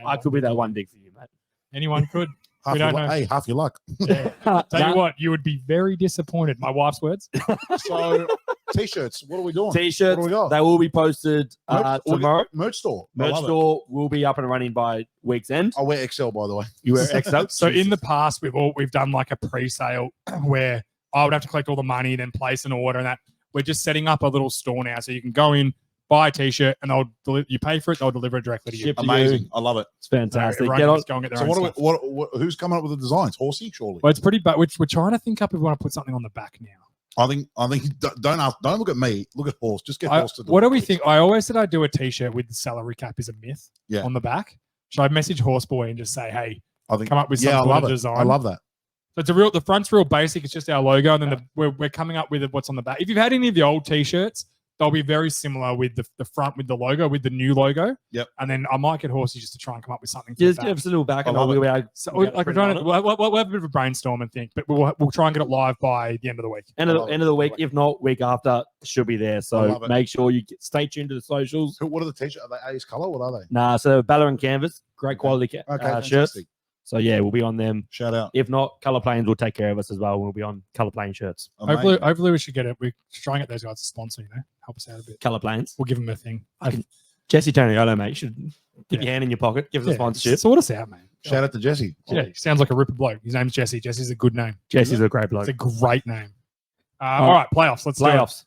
I could be that one dick for you, mate. Anyone could. Half We your don't luck. know. Hey, half your luck. Tell Nah, you what, you would be very disappointed. My wife's words. So, T-shirts. What are we doing? What T-shirts. do we got? They will be posted tomorrow. Merch store. I Merch love it. store will be up and running by week's end. I wear XL, by the way. You wear XL. So in the past, we've done like a pre-sale where I would have to collect all the money, then place an order, and that we're just setting up a little store now, so you can go in, buy a T-shirt, and you pay for it. They'll deliver it directly to you. Ship to Amazing. you. I love it. It's fantastic. Everyone Get can on. just go and get their So own what, are we, stuff. what who's coming up with the designs? Horsey, surely. Well, it's pretty, but we're trying to think up if we want to put something on the back now. I think don't look at me. Look at Horse. Just get Horse to do What it, do we please. think? I always said I'd do a T-shirt with the salary cap is a myth Yeah. on the back. Should I message Horseboy and just say, hey, I think come up with some yeah, I sort love of it. design? I love that. So it's the front's real basic. It's just our logo, and then we're coming up with what's on the back. If you've had any of the old T-shirts, they'll be very similar with the front with the logo, with the new logo. Yep. And then I might get Horsey just to try and come up with something. For Just the give back. us a little back and I love I'll be it. able So we got like we're print trying on to we'll have a bit of a brainstorm and think, but we'll try and get it live by the end of the week. end of the week. If not, week after should be there. I So love it. make sure you stay tuned to the socials. What are the T-shirts? Are they Ace color? What are they? Nah, so Ballarat Canvas, great quality Okay, shirts. fantastic. So yeah, we'll be on them. Shout out. If not, Color Planes will take care of us as well. We'll be on Color Plane shirts. Hopefully, Amazing. hopefully we should get it. We should try and get those guys to sponsor. Help us out a bit. Color Planes. We'll give them a thing. Jesse Toniolo, mate. You should get Yeah. your hand in your pocket. Give us a Yeah, sponsorship. Sort us out, man. Shout out to Jesse. Yeah, he sounds like a ripper bloke. His name's Jesse. Jesse's a good name. Jesse's a great bloke. It's a great name. All right, playoffs. Let's do it. Playoffs.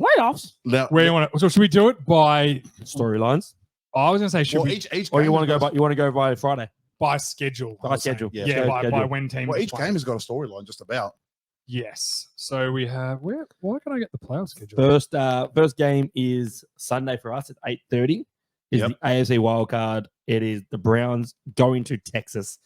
Playoffs. Now, Where you want to? So should we do it by? Storylines. I was going to say should well, we each Or you game want to has go got by? You want to go by Friday? by schedule? I By was saying. schedule. Yeah, Yeah, by schedule. when teams. Well, are each playing. game has got a storyline, just about. Yes. So we have where? Why can I get the playoff schedule? First game is Sunday for us at 8:30. Is Yep. the AFC wildcard. It is the Browns going to Texas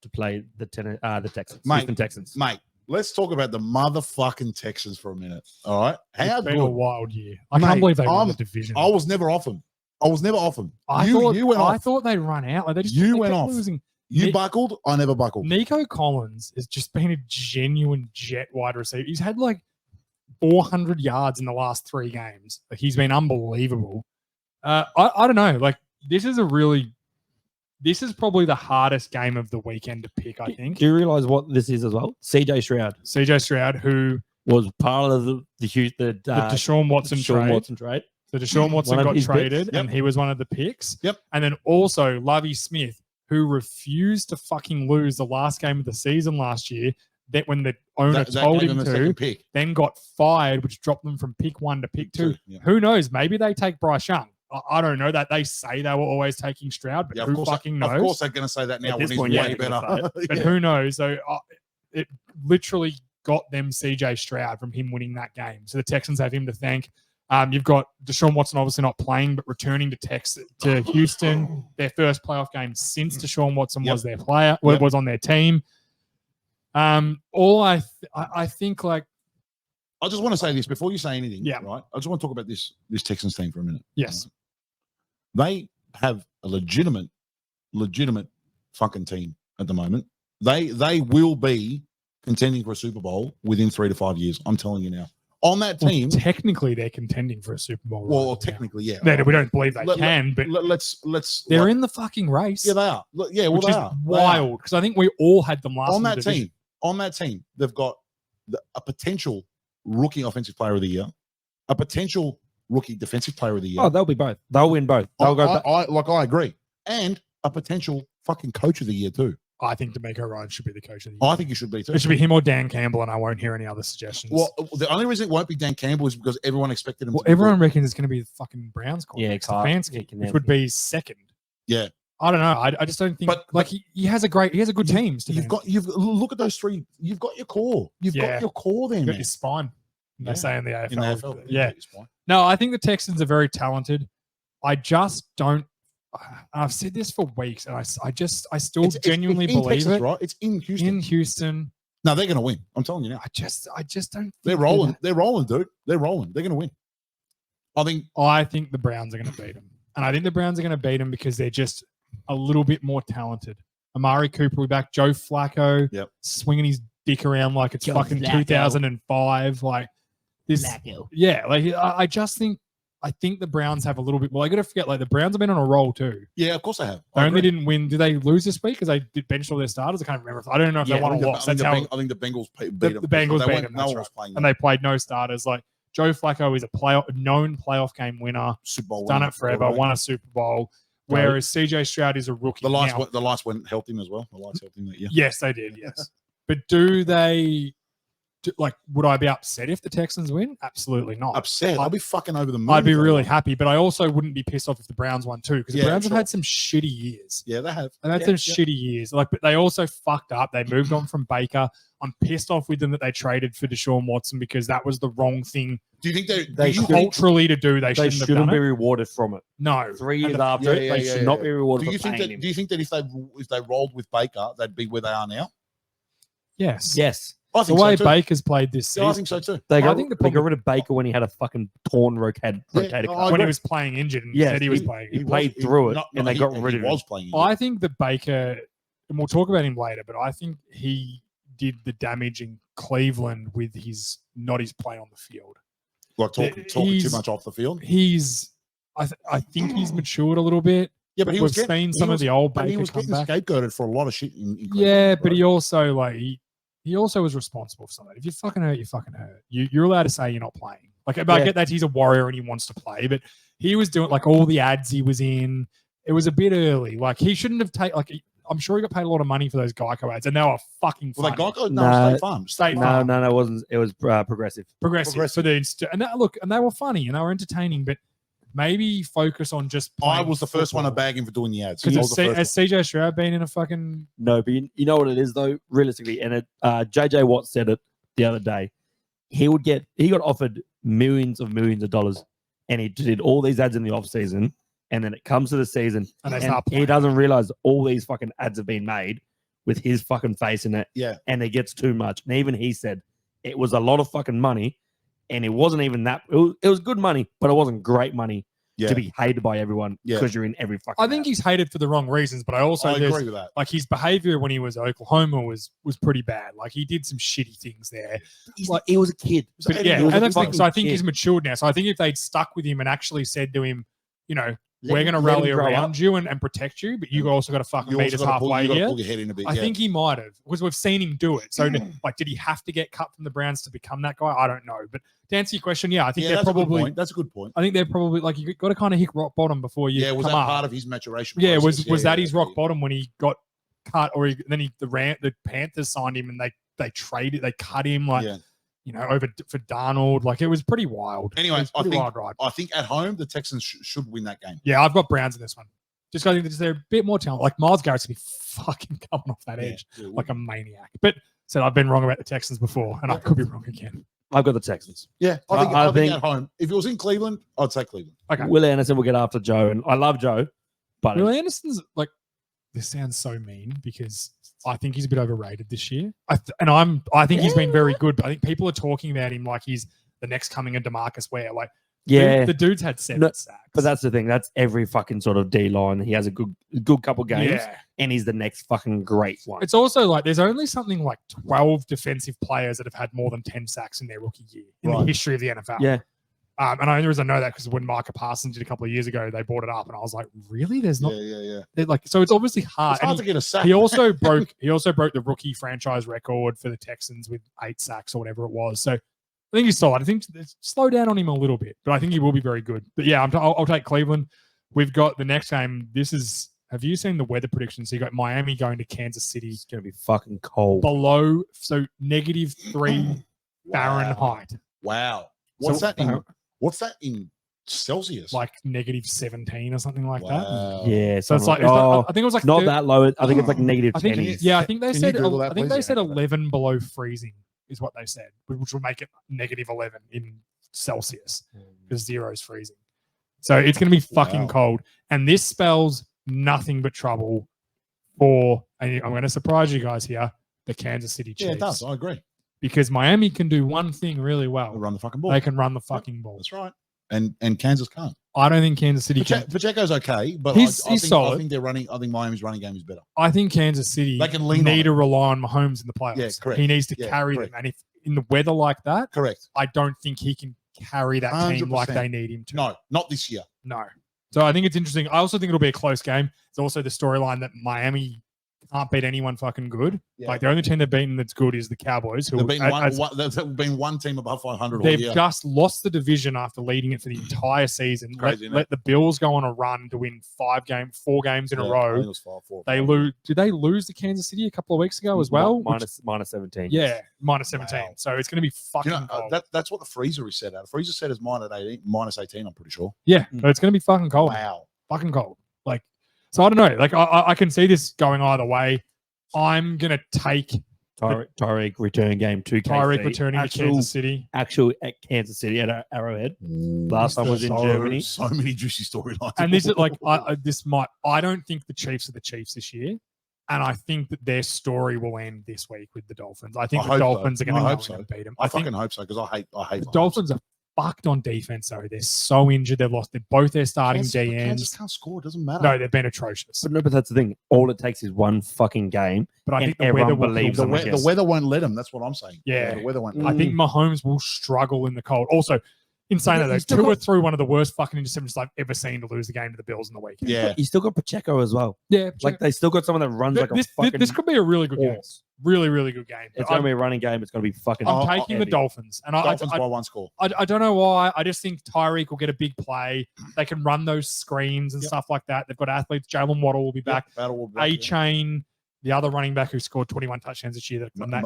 to play the Texans. Mate, Houston Texans. Mate, let's talk about the motherfucking Texans for a minute. All right. How It's been a good? wild year. I Mate, can't believe they won I'm- the division. I was never off them. I was never off them. I you thought went off. I thought they'd run out. Like they just You they went kept off. losing. You Nick- buckled. I never buckled. Nico Collins has just been a genuine jet wide receiver. He's had like 400 yards in the last 3 games. Like, he's been unbelievable. I don't know. Like this is probably the hardest game of the weekend to pick. I think Do you realize what this is as well? CJ Stroud CJ Stroud, who was part of the the Deshaun Watson Deshaun trade. Watson trade. So Deshaun Watson One of got his picks. traded, Yep. and he was one of the picks. Yep. And then also Lovie Smith, who refused to fucking lose the last game of the season last year. That when the owner That told gave him a to, second pick. then got fired, which dropped them from pick 1 to pick 2. Yeah. Who knows? Maybe they take Bryce Young. I don't know that they say they were always taking Stroud, but Yeah, who fucking knows? Of course, they're going to say that now At when this he's point, way yeah, they're gonna better. But Yeah. who knows? So it literally got them CJ Stroud from him winning that game. So the Texans have him to thank. You've got Deshaun Watson obviously not playing, but returning to Houston, their first playoff game since Deshaun Watson Yep. was their player, Yep. was on their team. All I think like I just want to say this before you say anything. Yeah. Right. I just want to talk about this Texans team for a minute. yes, They have a legitimate fucking team at the moment. They will be contending for a Super Bowl within 3 to 5 years. I'm telling you now. On that well, team, technically they're contending for a Super Bowl. well, right now. technically, yeah. We don't believe they Let- can, but Let's. they're like- in the fucking race. Yeah, they are. Yeah, well, which they is are. They are. wild because I think we all had them last On in the that division. team. On that team, they've got a potential rookie offensive player of the year, a potential rookie defensive player of the year. Oh, they'll be both. They'll win both. They'll go. I agree, and a potential fucking coach of the year too. I think D'Amico Ryan should be the coach of the year. I think you should be too. It should be him or Dan Campbell, and I won't hear any other suggestions. Well, the only reason it won't be Dan Campbell is because everyone expected him. Well, to be everyone reckons it's going to be the fucking Browns call. Yeah, Stefanski, Stefanski. which would be second. Yeah. I don't know. I just don't think. But- Like he has a good team. You've look at those three. You've got your core. You've Yeah. got your core there, you got man. your spine. They Yeah. say in the AFL. In the AFL, Yeah. it's fine. No, I think the Texans are very talented. I just don't. I've said this for weeks, and I still genuinely it's in believe Texas, it. right? It's in Houston. In Houston, No, they're going to win. I'm telling you now. I just don't. Think They're rolling. They're rolling, dude. They're rolling. They're going to win. I think the Browns are going to beat them. And I think the Browns are going to beat them because they're just a little bit more talented. Amari Cooper will be back. Joe Flacco Yep. swinging his dick around like it's Joe fucking Flacco. 2005. Like this. Flacco. Yeah. Like I just think the Browns have a little bit more. I got to forget, like the Browns have been on a roll too. yeah, of course I have. They I only agree. didn't win. Did they lose this week because they did bench all their starters? I can't remember. I don't know if Yeah, they won I or think lost. the- That's how. I think the Bengals beat The them. Bengals They beat weren't- them, No that's one right. was playing. And they played no starters. Like Joe Flacco is a known playoff game winner. Super Bowl Done winner, it forever. right? won a Super Bowl. Right. Whereas CJ Stroud is a rookie. The lights, now. the lights went helped him as well. The lights helped him that year. Yes, they did. Yes, but would I be upset if the Texans win? Absolutely not. Upset. I'll be fucking over the moon. I'd be if they really won. happy, but I also wouldn't be pissed off if the Browns won too, because the Yeah, Browns sure. have had some shitty years. Yeah, they have. They've had Yeah, some yeah. shitty years. Like, but they also fucked up. They moved on from Baker. I'm pissed off with them that they traded for Deshaun Watson because that was the wrong thing Do you think They do you should- think- culturally to do. They They shouldn't have shouldn't done be it. rewarded from it. No. 3 years And the- after yeah, it, yeah, they yeah, should not yeah. be rewarded Do you for think paying that? him. Do you think that if they rolled with Baker, they'd be where they are now? Yes. Yes. I The think way so too. Baker's played this Yeah, I season. think so too. They I got, think the they got problem- rid of Baker when he had a fucking torn rotator Yeah, cuff. I when he agree. was playing injured and Yes, said he was playing. he injured. played through it, and they got rid he of him. was playing. I think that Baker, and we'll talk about him later, but I think he did the damage in Cleveland with his play on the field. like talking too he's- much off the field. I think he's matured a little bit. Yeah, but he was We've getting, seen some of the old but he Baker was come getting back. scapegoated for a lot of shit. In Cleveland, Yeah, but right? he also he also was responsible for something. If you fucking hurt, you fucking hurt. You're allowed to say you're not playing. Like, but I Yeah. get that he's a warrior and he wants to play, but he was doing like all the ads he was in. It was a bit early. Like he shouldn't have taken. Like I'm sure he got paid a lot of money for those Geico ads, and they were fucking Well, funny. that guy, Nah. State Farm. State No, Farm. no, it wasn't. It was progressive. progressive, Progressive. for the and that, look, and they were funny and they were entertaining, but maybe focus on just. I was the first one to bag him for doing the ads. I was Because the first has CJ Stroud been in a fucking No, but you know what it is though, realistically, and it JJ Watt said it the other day. He got offered millions of dollars, and he did all these ads in the off season, and then it comes to the season, and they and start he playing. doesn't realize all these fucking ads have been made with his fucking face in it, Yeah. and it gets too much. And even he said it was a lot of fucking money, and it wasn't even that. It was good money, but it wasn't great money Yeah. to be hated by everyone Yeah. because you're in every fucking. I think he's hated for the wrong reasons, but I also I there's- agree with that. like his behavior when he was at Oklahoma was pretty bad. Like he did some shitty things there. he was a kid. But yeah, he was and a that's the thing. So I think fucking he's kid. matured now. So I think if they'd stuck with him and actually said to him, you know, Let we're him- going to let him rally grow around up. you and protect you, but you also got to fucking You meet also us got to halfway pull here. your head in a bit. I yeah. think he might have because we've seen him do it. So like, did he have to get cut from the Browns to become that guy? I don't know. But to answer your question, yeah, I think they're that's a good probably. point. That's a good point. I think they're probably like you got to kind of hit rock bottom before you Yeah, was come that up. part of his maturation? Yeah, process? was that yeah, his rock bottom when he got cut, or the Panthers signed him and they traded, they cut him like Yeah. you know over for Darnold. Like it was pretty wild. Anyway, It was I pretty think- wild ride. I think at home the Texans should win that game. Yeah, I've got Browns in this one. Just I think they're a bit more talented. Like Miles Garrett's gonna be fucking coming off that edge Yeah. like a maniac. But said I've been wrong about the Texans before, and I could be wrong again. I've got the Texans. Yeah, I think, I I think think- at home. If it was in Cleveland, I'd say Cleveland. Okay. Will Anderson will get after Joe, and I love Joe, but Will Anderson's like this sounds so mean because I think he's a bit overrated this year. I think he's been very good, but I think people are talking about him like he's the next coming of DeMarcus Ware. Like yeah, the dude's had 7 No, sacks. but that's the thing. That's every fucking sort of D line. He has a good couple games, yeah. and he's the next fucking great one. It's also like there's only something like 12 defensive players that have had more than 10 sacks in their rookie year in the Right. history of the NFL. Yeah. And the only reason I know that because when Micah Parsons did a couple of years ago, they brought it up, and I was like, really? There's not Yeah. they're like so. It's obviously hard. It's And hard to get a sack. he also broke the rookie franchise record for the Texans with 8 sacks or whatever it was. So I think he's solid. I think slow down on him a little bit, but I think he will be very good. But yeah, I'll take Cleveland. We've got the next game. This is. Have you seen the weather predictions? So you got Miami going to Kansas City It's gonna be fucking cold. below, so -3 Fahrenheit, Wow. What's So- that in? What's that in Celsius? like -17 or something like that. Wow. Yeah, So it's like oh, I think it was like not thir- that low. I think it's like negative I think 10. yeah, I think they Can you said Google that, I think please? they said Yeah. 11 below freezing is what they said, which will make it -11 in Celsius because 0 is freezing. So it's going to be fucking Wow. cold, and this spells nothing but trouble for. And I'm going to surprise you guys here, the Kansas City Chiefs, Yeah, it does. I agree. because Miami can do one thing really well. They'll run the fucking ball. They can run the fucking ball. That's right. And Kansas can't. I don't think Kansas City can. Pacheco's okay, but He's I think, solid. I think they're running. I think Miami's running game is better. I think Kansas City They can lean on need it. to rely on Mahomes in the playoffs. Yeah, correct. He needs to Yeah, carry correct. them, and if in the weather like that, Correct. I don't think he can carry that team like 100%. they need him to. No, not this year. No. So I think it's interesting. I also think it'll be a close game. It's also the storyline that Miami can't beat anyone fucking good. Yeah. Like the only team they've beaten that's good is the Cowboys, who They've been as- there've been one team above 500 all they've year. just lost the division after leading it for the entire season. Crazy, isn't Let it? the Bills go on a run to win 4 games in a Yeah, I row. think it was 4. They lose. Did they lose to Kansas City a couple of weeks ago as well? minus 17. Yeah, -17. Wow. So it's going to be fucking You know, cold. that's what the freezer is set at. The freezer set is minus 18. I'm pretty sure. Yeah, so it's going to be fucking cold. Wow. Fucking cold. Like, so I don't know. Like, I can see this going either way. I'm going to take Tyreek return game to Tyreek KC. returning to Kansas City. Actual at Kansas City at Arrowhead. Last time was in Germany. So many juicy storylines. And this is like, I don't think the Chiefs are the Chiefs this year. And I think that their story will end this week with the Dolphins. I think I the hope so. Dolphins are going I to hope go so. and beat them. I I think fucking hope so because I hate the Mahomes. Dolphins are fucked on defense, though. They're so injured. They've lost both their starting Kansas DNs. can't score. It doesn't matter. No, they've been atrocious. But no, but that's the thing. All it takes is one fucking game. But I and think the everyone weather will believes kill the, them. them. the weather won't let them. That's what I'm saying. Yeah. The weather won't. Mm. Let I think Mahomes will struggle in the cold. Also, in saying that, though, He's still Tua got- threw one of the worst fucking interceptions I've ever seen to lose the game to the Bills in the weekend. Yeah. You still got Pacheco as well. Yeah. Like they still got someone that runs like a this, fucking. this could be a really good game. horse. Really, really good game. It's But going to be a running game. It's going to be fucking. I'm Oh, taking the heavy. Dolphins. And Dolphins by one score. I don't know why. I just think Tyreek will get a big play. They can run those screens and Yep. stuff like that. They've got athletes. Jalen Waddle will be back. Yeah, Battle will be back, A Chain, the other running back who scored 21 touchdowns this year. yeah. On that,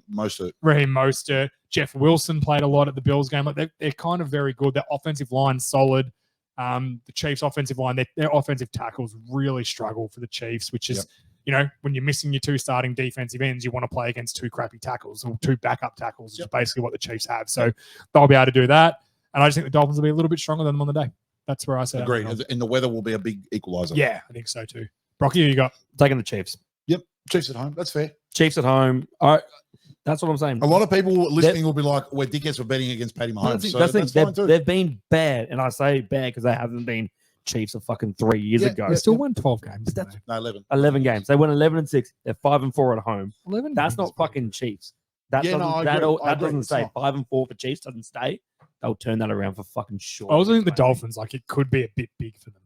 Most of it. Raheem Mostert, Jeff Wilson played a lot at the Bills game. Like they're kind of very good. Their offensive line's solid. The Chiefs' offensive line, their offensive tackles really struggle for the Chiefs, which is, Yep. you know, when you're missing your 2 starting defensive ends, you want to play against 2 crappy tackles or 2 backup tackles, which is basically what the Chiefs have. So they'll be able to do that. And I just think the Dolphins will be a little bit stronger than them on the day. That's where I say. Agreed. And the weather will be a big equalizer. Yeah, I think so too. Brocky, who you got? Taking the Chiefs. Chiefs at home. That's fair. Chiefs at home. All right. That's what I'm saying. A lot of people listening will be like, "We're dickheads for betting against Paddy Mahomes." So That's the that's thing. fine too. They've been bad, and I say bad because they haven't been Chiefs of fucking 3 years Yeah, ago. They still won 12 games. But that's- No, 11. 11 games. They won 11-6. They're 5-4 at home. 11 That's games not is pretty fucking good. Chiefs. That Yeah, no, doesn't, I that, agree. all, I that agree. doesn't It's say not. 5-4 for Chiefs doesn't stay. They'll turn that around for fucking sure. I also think the mate. Dolphins, like, it could be a bit big for them.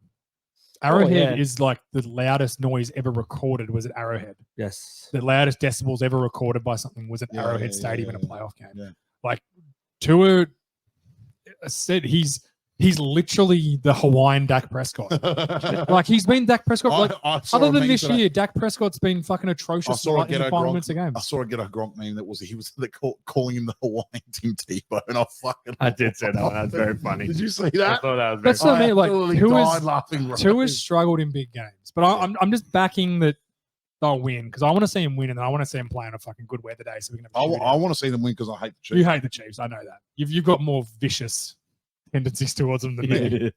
Arrowhead yeah. is like the loudest noise ever recorded was at Arrowhead. Yes. The loudest decibels ever recorded by something was at Yeah, Arrowhead yeah, Stadium yeah, in a yeah. playoff game. Yeah. Like Tua said, he's literally the Hawaiian Dak Prescott. Like he's been Dak Prescott. Like I saw other a than meme this today. year, Dak Prescott's been fucking I atrocious saw a in the Ghetto final Gronk. minutes of I games. saw a Ghetto Gronk meme that was they're calling him the Hawaiian Tim Tebow, and I fucking I did say that one. That's very funny. Did you see I that? thought that was That's very what I mean. Like absolutely Tua died is laughing. Right? Tua has struggled in big games, but I'm just backing that they'll win because I want to see him win and I want to see him play on a fucking good weather day so we can have a shootout. I want to see them win because I hate the Chiefs. You hate the Chiefs, I know that. You've got more vicious tendencies towards them than me.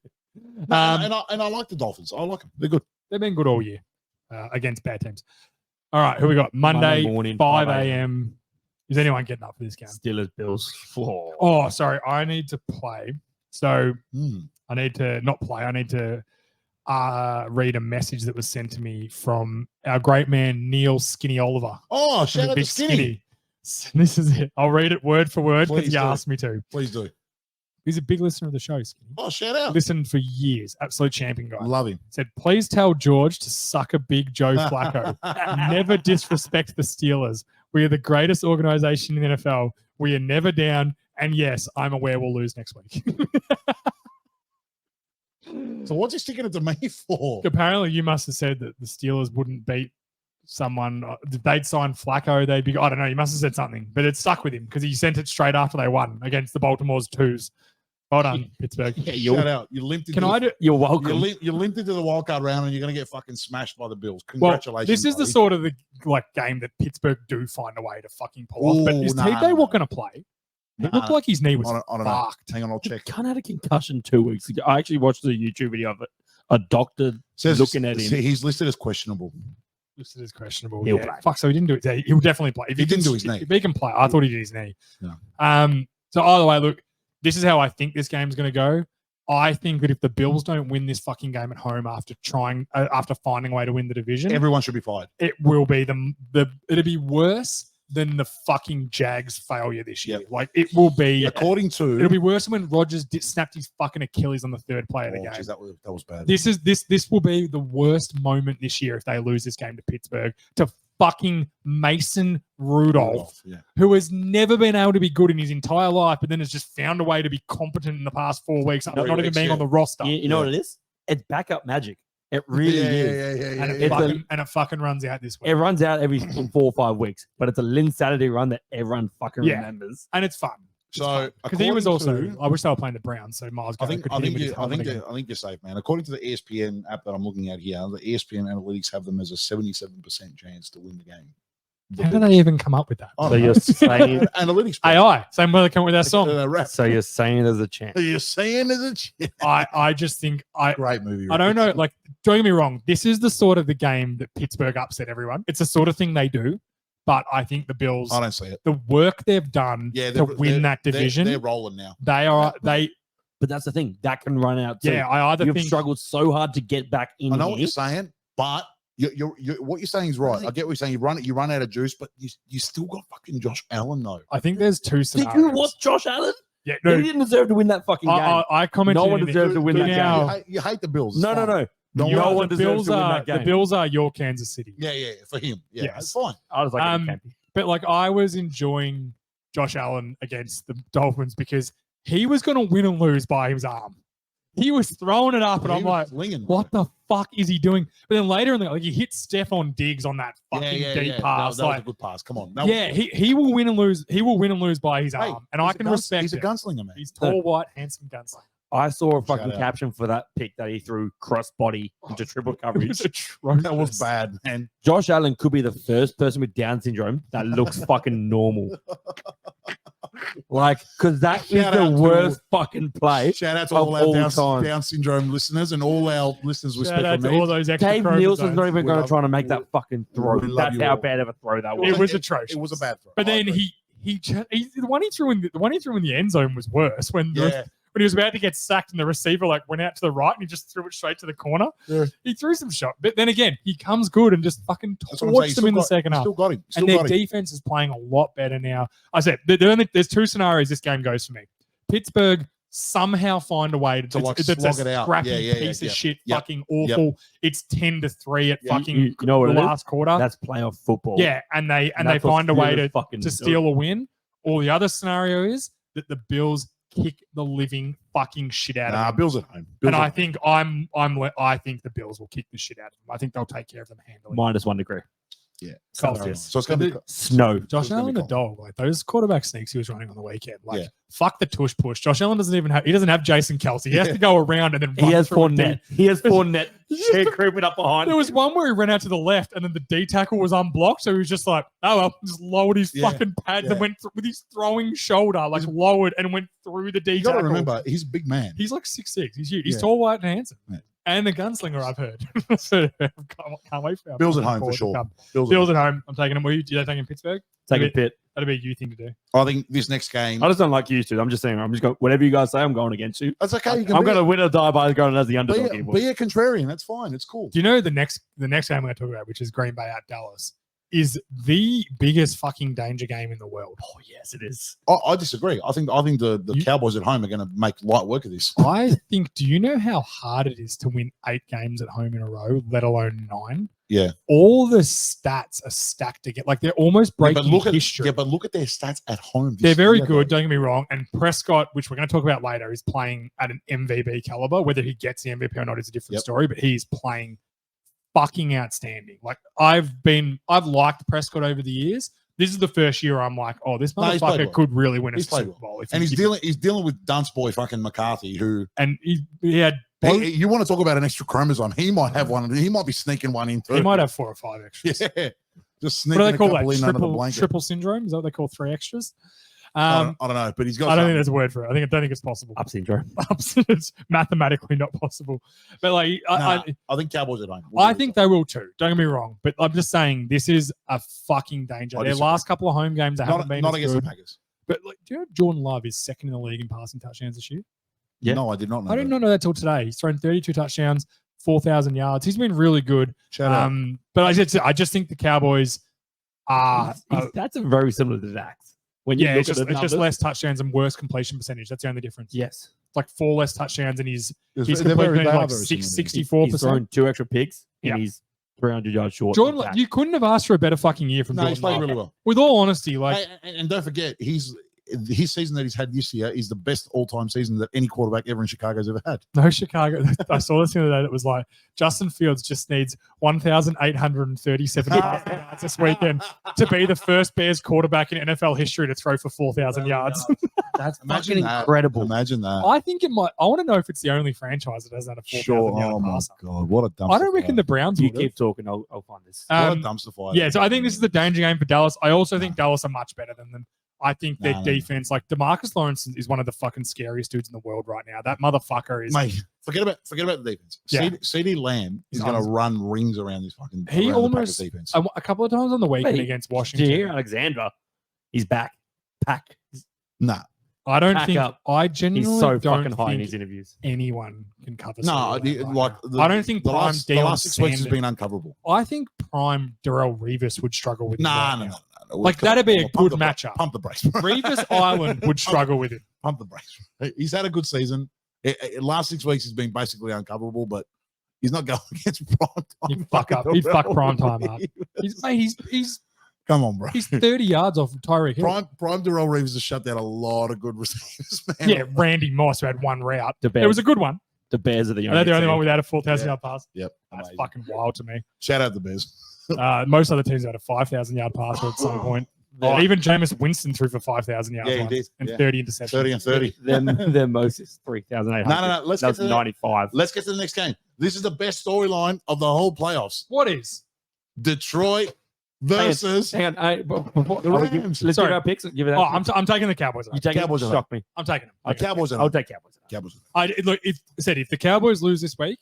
No, and I like the Dolphins. I like them. They're good. They've been good all year against bad teams. All right, who we got? Monday morning, 5 a.m. Is anyone getting up for this game? Steelers, Bills. Oh, sorry. I need to play. So Hmm. I need to not play. I need to read a message that was sent to me from our great man, Neil Skinny Oliver. Oh, Who's shout a out to big Skinny. This is it. I'll read it word for word because Please he do. asked me to. Please do. He's a big listener of the show, Skinny. Oh, shout out. Listened for years. Absolute champion guy. Love him. Said, please tell George to suck a big Joe Flacco. Never disrespect the Steelers. We are the greatest organization in the NFL. We are never down. And yes, I'm aware we'll lose next week. So what's he sticking it to me for? Apparently, you must have said that the Steelers wouldn't beat someone. They'd sign Flacco. They'd be, I don't know. You must have said something, but it stuck with him because he sent it straight after they won against the Baltimore's twos. Well done, Pittsburgh. Yeah, shout out. You limped into Can I do? You're you, welcome. you limped into the wildcard round and you're going to get fucking smashed by the Bills. Well, Congratulations. this is the buddy. sort of the game that Pittsburgh do find a way to fucking pull off. But Ooh, is nah, TJ Watt going to play? It looked Nah. like his knee was I don't know. fucked. Hang on, I'll check. Cunt had a concussion 2 weeks ago. I actually watched a YouTube video of it. A doctor Says looking at him. He's listed as questionable. Listed as questionable. He'll Yeah. play. Fuck, so he didn't do it. He'll definitely play. If He didn't can- do his knee. If he can play, I thought he did his knee. No. So either way, look, this is how I think this game's going to go. I think that if the Bills don't win this fucking game at home after finding a way to win the division, Everyone should be fired. it will be it'll be worse than the fucking Jags failure this year. Yep. Like it will be. According to It'll be worse than when Rodgers snapped his fucking Achilles on the third play of the Oh, game. geez, that was bad. This will be the worst moment this year if they lose this game to Pittsburgh to fucking Mason Rudolph, Yeah. who has never been able to be good in his entire life, but then has just found a way to be competent in the past 4 weeks, not even weeks, being yeah. on the roster. You know Yeah. what it is? It's backup magic. It really is. Yeah. And it fucking runs out this week. It runs out every 4 or 5 weeks, but it's a Lynn Saturday run that everyone fucking Yeah. remembers. And it's fun. So Because he was also, according to- I wish they were playing the Browns, so Miles I Garrett think could hit him with his I helmet think again. I think you're safe, man. According to the ESPN app that I'm looking at here, the ESPN analytics have them as a 77% chance to win the game. How do they even come up with that? I So don't you're know. saying, analytics. AI, same way they come up with that song. so you're saying there's a chance. You're saying there's a I just think great movie. I don't know. Like, don't get me wrong. This is the sort of the game that Pittsburgh upset everyone. It's the sort of thing they do. But I think the Bills, I don't see it. the work they've done Yeah, to win that division, They're rolling now. they But that's the thing. That can run out too. yeah. I either You've think struggled so hard to get back in I know here. what you're saying, but you're what you're saying is right. I get what you're saying. You run out of juice, but you still got fucking Josh Allen though. I think there's two Did scenarios. you watch Josh Allen? Yeah, He no. didn't deserve to win that fucking game. I commented. No one in it. deserves to win that Now- game. You hate the Bills. It's No. fine. You No are- one the deserves Bills to win are that game. the Bills are your Kansas City. Yeah, for him. Yeah, Yes. it's fine. I was like, okay. But like I was enjoying Josh Allen against the Dolphins because he was going to win and lose by his arm. He was throwing it up, and He I'm was like, flinging, what the fuck is he doing? But then later in the like he hit Stephon Diggs on that fucking deep pass. That was like, a good pass. Come on. yeah, he will win and lose. He will win and lose by his Hey, arm, and I can respect He's a it. gunslinger, man. He's tall, white, handsome gunslinger. I saw a Shout fucking out. caption for that pick that he threw cross body into triple It coverage. was atrocious. That was bad, man. Josh Allen could be the first person with Down syndrome that looks fucking normal. Like, because that is Shout the out to- worst fucking play. Shout out to of all all our time. Down syndrome listeners and all our listeners with Shout out special to all needs. those extra Dave chromosomes. Nielsen's not even We going to love- try to make that fucking throw. we love That's you how all. bad of a throw that It was. was atrocious. It was a bad throw. But I then agree. the one he threw in the end zone was worse when Yeah. when he was about to get sacked and the receiver like went out to the right and he just threw it straight to the corner. Yeah. He threw some shot, but then again he comes good and just fucking That's what I'm saying. torched them in the second half. Still got him. Still And their got him. defense is playing a lot better now. I said there's two scenarios this game goes for me. Pittsburgh somehow find a way to To, like, it's slog a it out. scrappy Yeah, piece yeah. of shit, Yep. fucking awful. It's 10-3 at Yeah. fucking You know what the it is? last quarter. That's playoff football. Yeah, and they that's what find a way Steelers fucking to do. steal a win. Or the other scenario is that the Bills kick the living fucking shit out Nah, of them. Bills at home. Bills And at I home. think I think the Bills will kick the shit out of them. I think they'll take care of them handily. -1 degree. Yeah. Celsius. So it's going to be. Snow. Josh It's gonna Allen, be the cold. dog, like those quarterback sneaks he was running on the weekend. Like, Yeah. fuck the tush push. Josh Allen doesn't have Jason Kelsey. He has to go around and then He run has through a Fournette. D. He has Fournette shit creeping up behind. There was one where he ran out to the left and then the D tackle was unblocked. So he was just like, oh, well, just lowered his Yeah, fucking pads yeah. and went with his throwing shoulder, like lowered and went through the D You got to tackle. remember, he's a big man. He's like 6'6". He's huge. He's Yeah. tall, white, and handsome. Yeah. And a gunslinger, I've heard. So can't wait for our Bills at fucking home for forward to sure. come. Bills Bills at home. I'm taking them. Were you taking Pittsburgh? Take a pit. That'd be a you thing to do. I think this next game. I just don't like you two. I'm just saying. I'm just going. Whatever you guys say, I'm going against you. That's okay. You I'm can going to win or die by going as the underdog. be, here, boys. be a contrarian. That's fine. It's cool. Do you know the next game we're going to talk about, which is Green Bay at Dallas, is the biggest fucking danger game in the world? Oh yes, it is. I disagree. I think the You- Cowboys at home are going to make light work of this. I think. Do you know how hard it is to win 8 games at home in a row, let alone 9? Yeah. All the stats are stacked together. Like they're almost Yeah, breaking history. but look at their stats at home. this They're very year, good, though. don't get me wrong. And Prescott, which we're going to talk about later, is playing at an MVP caliber. Whether he gets the MVP or not is a different Yep. story, but he's playing fucking outstanding. Like I've liked Prescott over the years. This is the first year I'm like, oh, this No, he's played motherfucker well. could really win a He's played Super Bowl. If And he he's dealing with dunce boy fucking McCarthy, who and he had hey, you want to talk about an extra chromosome? He might have one. He might be sneaking one in. he might have 4 or 5 extras. Yeah. Just What sneaking do they a call couple that? in under the Triple, blanket. triple syndrome? Is that what they call 3 extras? I don't know, but he's got. I don't think something. there's a word for it. I don't think it's possible. Up syndrome. It's mathematically not possible. But like, Nah, I think Cowboys at home. I think they will too. Don't get me wrong, but I'm just saying this is a fucking danger. I Their disagree. last couple of home games they haven't not, been not as against good. the Packers. But like, do you know Jordan Love is second in the league in passing touchdowns this year? Yeah. No, I did not know. I did that. not know that till today. He's thrown 32 touchdowns, 4,000 yards. He's been really good. Shout out. But I just think the Cowboys are. That's very similar to Dax. When you Yeah, look it's just, at the it's just numbers. less touchdowns and worse completion percentage. That's the only difference. Yes. It's like 4 less touchdowns and he's They're completing very- they like are very similar. 64%. He's thrown 2 extra picks and Yeah. he's 300 yards short. Jordan, of Dak. you couldn't have asked for a better fucking year from No, he's Jordan played Love. really well. With all honesty, like Hey, and don't forget, his season that he's had this year is the best all-time season that any quarterback ever in Chicago's ever had. no Chicago. I saw this the other day that was like Justin Fields just needs 1,837 yards this weekend to be the first Bears quarterback in NFL history to throw for 4,000 yards. That's Imagine fucking that. incredible. Imagine that. I think it might. I want to know if it's the only franchise that doesn't have a 4,000 Sure. yard Oh my passer. god, what a dumpster I don't reckon the Browns You will. keep talking, I'll find this. what Um, a dumpster fire. Yeah, so I think this is the danger game for Dallas. I also think Dallas are much better than them. I think their No. defense, like DeMarcus Lawrence, is one of the fucking scariest dudes in the world right now. That motherfucker is. Mate, forget about the defense. Yeah. CD Lamb is He's going to awesome. run rings around this fucking. He around the almost- Packers defense. A couple of times on the weekend Wait, against Did you Washington. hear Alexander? He's back. Pack. Nah, I don't Pack think. up. I He's genuinely so don't fucking high in think his interviews. anyone can cover. no, CD Lamb right like now. I don't think the prime last, the Deion last 6 weeks has Sanders- been uncoverable. I think prime Darrell Revis would struggle with. him Nah, right no, now. no, no. Like, that'd be a Pump good the- matchup. Pump the brakes. Revis Island would struggle with it. Pump the brakes. He's had a good season. Last 6 weeks has been basically uncoverable, but he's not going against prime time. He'd fuck up. He'd fuck prime time up. He's Come on, bro. he's 30 yards off Tyreek Hill. Prime Darrell Reeves has shut down a lot of good receivers, man. Yeah, Randy Moss who had one route. The Bears, It was a good one. the Bears are the Are only, they the only team. one without a 4,000 Yeah. yard pass? Yep. That's amazing. fucking wild to me. Shout out the Bears. Most other teams had a 5,000 yard passer at some point. Oh. Even Jameis Winston threw for 5,000 yards Yeah, he once did. and Yeah. 30 interceptions. 30 and 30. Their most is 3,800. No. Let's get That's to the, 95. let's get to the next game. This is the best storyline of the whole playoffs. What is? Detroit versus Hang on. The Rams. Let's Sorry. give our picks. Give it Oh, out. I'm taking the Cowboys. You take Cowboys it. are Shock me. I'm taking them. Cowboys are I'll take Cowboys. Cowboys. Look, if the Cowboys lose this week,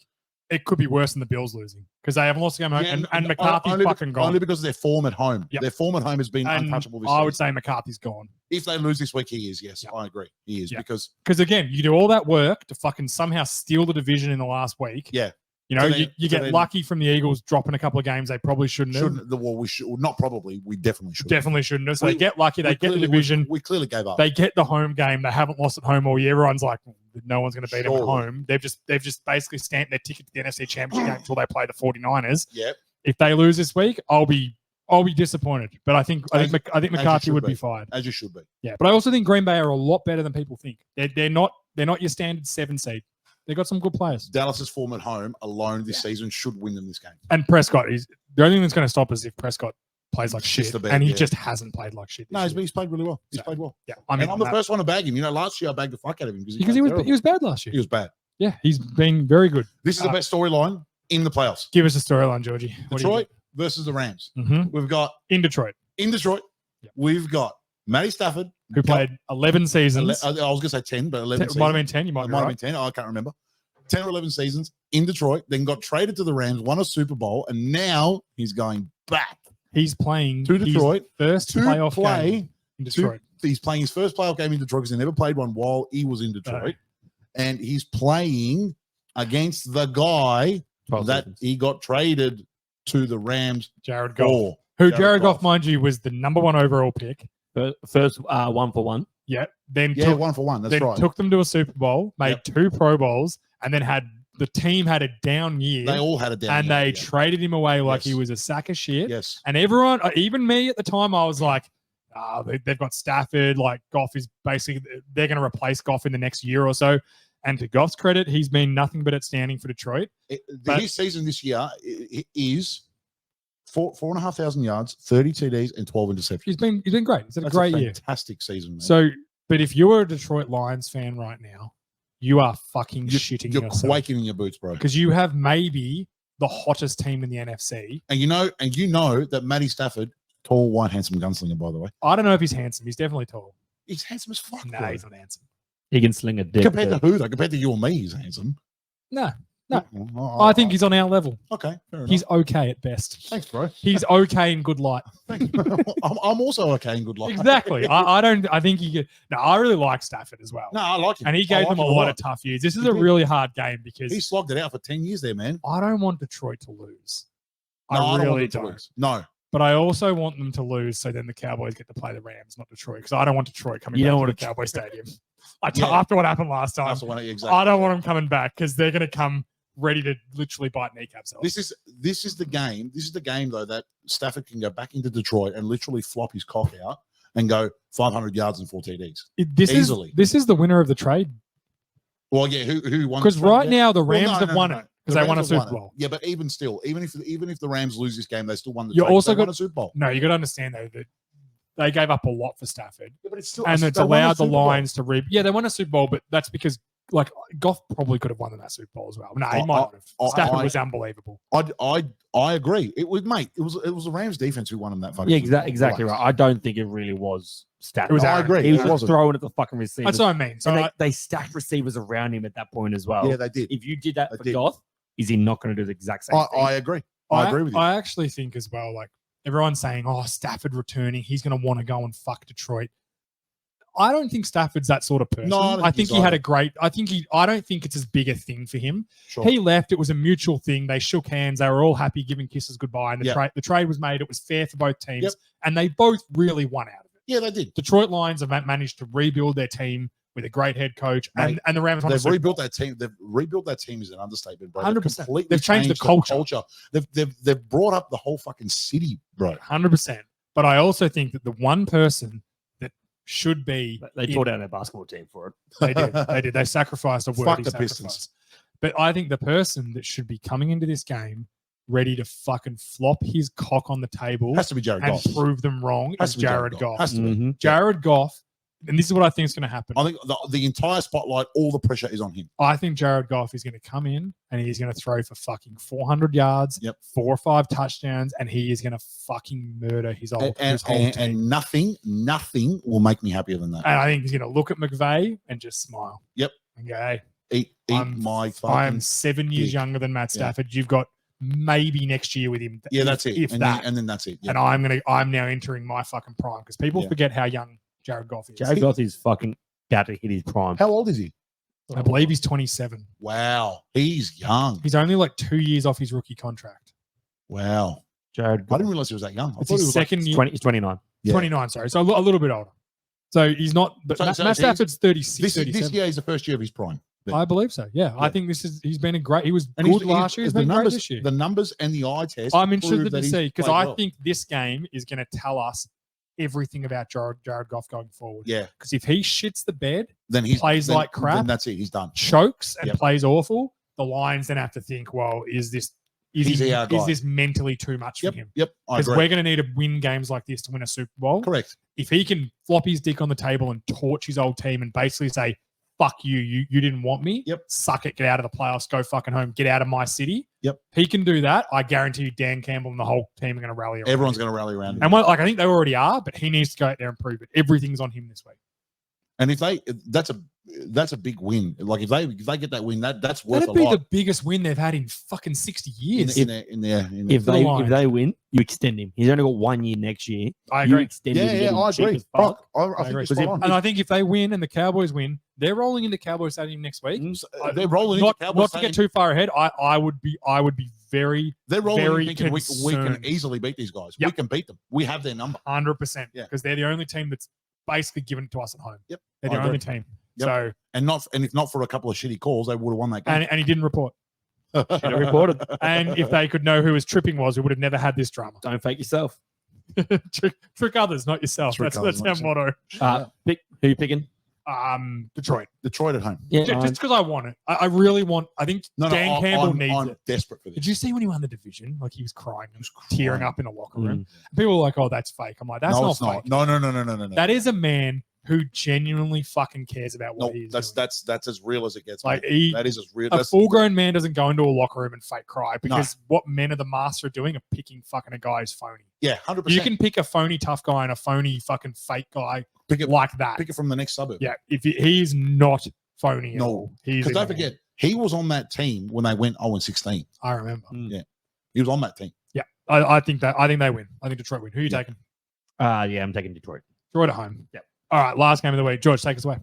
it could be worse than the Bills losing because they haven't lost a game at home, and McCarthy's fucking gone. Only because of their form at home. Yep. Their form at home has been And untouchable this I would season. say McCarthy's gone If they lose this week, he is. Yes, Yep. I agree. He is Yep. because again, you do all that work to fucking somehow steal the division in the last week. Yeah. You know, So then- you so get then- lucky from the Eagles dropping a couple of games they probably shouldn't have. we should well, not probably. We definitely should. Definitely shouldn't have. So We- they get lucky. They We get the clearly- division. We clearly gave up. They get the home game. They haven't lost at home all year. Everyone's like, no one's going to beat them at Sure. home. They've just basically stamped their ticket to the NFC Championship game until they play the 49ers. Yep. If they lose this week, I'll be disappointed. But I think As McCarthy you would should be be. fired. As you should be. Yeah, but I also think Green Bay are a lot better than people think. They're not your standard 7 seed. They got some good players. Dallas's form at home alone this season should win them this game. And Prescott is the only thing that's going to stop us if Prescott plays like Shits shit, the bed, and he yeah. just hasn't played like shit. No, this year. he's played really well. He's So, played well. Yeah, I mean, and I'm the first one to bag him. You know, last year I bagged the fuck out of him because he was bad last year. he was bad. Yeah, he's been very good. This is the best storyline in the playoffs. Give us a storyline, Georgie. Detroit versus the Rams. We've got In Detroit, in Detroit. Yep. We've got Matty Stafford, who played 11 seasons. I was going to say 10, but 11. It might have been 10. You might It be might have right. been 10. I can't remember. 10 or 11 seasons in Detroit, then got traded to the Rams, won a Super Bowl, and now he's going back He's playing to Detroit his first to playoff play. game in Detroit. He's playing his first playoff game in Detroit because he never played one while he was in Detroit. And he's playing against the guy 12 that seconds. he got traded to the Rams Jared Goff, for. who Jared Jared Goff, Goff. mind you, was the number 1 overall pick. First 1-for-1. Yeah, then Yeah, took, 1 for 1. That's then right. took them to a Super Bowl, made Yep. 2 Pro Bowls, and then the team had a down year, They all had a down and year, they yeah. traded him away like he Yes. was a sack of shit. Yes. And everyone, even me at the time, I was like, they've got Stafford. Like Goff is basically, they're going to replace Goff in the next year or so. And to Goff's credit, he's been nothing but outstanding for Detroit. But- His season this year is 4,500 yards, 30 TDs, and 12 interceptions. He's been great. He's had a That's great a year. fantastic season, man. So, but if you're a Detroit Lions fan right now, you are fucking shitting You're yourself quaking in your boots, bro. because you have maybe the hottest team in the NFC. And you know that Matty Stafford, tall, white, handsome gunslinger, by the way. I don't know if he's handsome. He's definitely tall. He's handsome as fuck. No, bro. he's not handsome. He can sling a dick. Compared to who though? Compared to you or me, he's handsome. No, No. Oh, I think he's on our level. okay. Fair enough. He's okay at best. Thanks, bro. He's okay in good light. I'm also okay in good luck. Exactly. I think he could. No, I really like Stafford as well. No, I like him. And he I gave like them a him lot of tough years. This is He a did. really hard game because He slogged it out for 10 years there, man. I don't want Detroit to lose. No, I don't really want them to don't. lose. No. But I also want them to lose so then the Cowboys get to play the Rams, not Detroit. Because I don't want Detroit coming You back don't to want the Cowboy Stadium. Yeah. After what happened last time, That's the one. Exactly. I don't want them coming back because they're going to come ready to literally bite kneecaps off. This is the game. This is the game though that Stafford can go back into Detroit and literally flop his cock out and go 500 yards and 4 TDs. Easily. This is the winner of the trade Well, yeah, who won? because the trade? right Yeah. now the Well, Rams no, have won no. it The because they Rams won a have Super won it. Bowl. Yeah, but even still, even if the Rams lose this game, they still won the You trade. also They won got- a Super Bowl. No, you got to understand though that they gave up a lot for Stafford, Yeah, but it's still and it's they won a allowed the Super Bowl. Lions to reap. Yeah, they won a Super Bowl, but that's because like Goff probably could have won that Super Bowl as well. No, he might not have. Stafford was unbelievable. I agree. It was it was the Rams defense who won him that fucking. Yeah, Super Bowl. exactly right. I don't think it really was stacked. It was I Aaron. agree. He was It just wasn't. throwing at the fucking receivers. That's what I mean. So And they stacked receivers around him at that point as well. Yeah, they did. If you did that They for did. Goff, is he not going to do the exact same thing? I agree. I agree with you. I actually think as well, like everyone's saying, oh, Stafford returning, he's going to want to go and fuck Detroit. I don't think Stafford's that sort of person. No, I don't I think think he's he had either. a great. I don't think it's as big a thing for him. Sure. He left. It was a mutual thing. They shook hands. They were all happy, giving kisses goodbye. And Yeah. the trade was made. It was fair for both teams, Yep. and they both really won out of it. Yeah, they did. Detroit Lions have managed to rebuild their team with a great head coach, Mate, and the Rams won a They've Super rebuilt Bowl. that team. They've rebuilt that team is an understatement, bro. 100%. Completely They've changed the culture. They've brought up the whole fucking city, bro. 100%. But I also think that the one person that should be They in- tore down their basketball team for it. They did. They did. They sacrificed a Fuck worthy the sacrifice. Pistons. But I think the person that should be coming into this game ready to fucking flop his cock on the table Has to be Jared and Goff. prove them wrong Has is to be Jared Goff. Has to be. Mhm. Jared Goff and this is what I think is going to happen. I think the entire spotlight, all the pressure is on him. I think Jared Goff is going to come in and he's going to throw for fucking 400 yards, Yep. 4 or 5 touchdowns, and he is going to fucking murder his whole team. And nothing will make me happier than that. And I think he's going to look at McVay and just smile. Yep. And go, hey, Eat I'm my fucking. I'm 7 years dick. younger than Matt Yeah. Stafford. You've got maybe next year with him. Yeah, that's it. If And that. then that's it. Yeah. And I'm now entering my fucking prime because people Yeah. forget how young Jared Goff is. Jared Goff is fucking about to hit his prime. How old is he? I believe he's 27. Wow, he's young. He's only like 2 years off his rookie contract. Wow, Jared I Goff. didn't realize he was that young. I It's thought he his was like, second year. 20, he's 29. Yeah. 29, sorry. So a little bit older. So he's not, but So Matt he's- Stafford's 36, this 37. year is the first year of his prime. I believe so. Yeah. I Yeah. think he's been he was And good last year. He's the been great numbers, this year. the numbers and the eye test. I'm prove interested that to he's see because played I well. think this game is going to tell us everything about Jared Goff going forward. Yeah, Because if he shits the bed, then he plays like crap, Then that's it. He's done. chokes and Yep. plays awful, the Lions then have to think, well, is this Is he our guy? this mentally too much Yep, for him? yep. I Because agree. we're going to need to win games like this to win a Super Bowl. Correct. If he can flop his dick on the table and torch his old team and basically say, fuck you, you didn't want me. Yep. Suck it, get out of the playoffs, go fucking home, get out of my city. Yep. He can do that. I guarantee you Dan Campbell and the whole team are going to rally around. Everyone's him. going to rally around him. And I think they already are, but he needs to go out there and prove it. Everything's on him this week. And if that's a big win. Like if they get that win, that's worth That'd a be lot. the biggest win they've had in fucking 60 in, years. in, their, in their, in If the they Lions. if they win, you extend him. He's only got 1 year next year. I You agree. extend him, yeah, get yeah, him I cheap agree. as fuck. I I think agree. you're spot on. And I think if they win and the Cowboys win, they're rolling into Cowboys Stadium next week. They're rolling Not, into Cowboys not to get too far ahead. I would be very They're rolling very in thinking we can concerned. easily beat these guys. Yep. We can beat them. We have their number. 100% Yeah. because they're the only team that's basically given it to us at home. Yep. They're I the only agree. team. Yep. So And if not for a couple of shitty calls, they would have won that game. and he didn't report. Should have reported. And if they could know who his tripping was, we would have never had this drama. Don't fake yourself. trick others, not yourself. Trick That's others, our not motto. Pick who you picking? Detroit. Detroit at home. Yeah, Just because I want it. I really want. I think Dan Campbell needs I'm it. desperate for this. Did you see when he won the division? Like he was crying and tearing up in a locker room. Mm. People were like, "Oh, that's fake." I'm like, "That's no, not it's fake. not. No. That is a man who genuinely fucking cares about No, what he's that's doing. that's as real as it gets. Like mate. he, That is as real. a That's, full-grown man doesn't go into a locker room and fake cry because what men of the master are doing are picking fucking a guy who's phony. yeah, 100%. You can pick a phony tough guy and a phony fucking fake guy pick it like that. pick it from the next suburb. Yeah, if he's not phony at No, all. He's Because a don't man. forget, he was on that team when they went 0-16. I remember. He was on that team. I think they win. I think Detroit win. Who are you Yeah. taking? Yeah, I'm taking Detroit. Detroit at home. Yep. All right, last game of the week. George, take us away.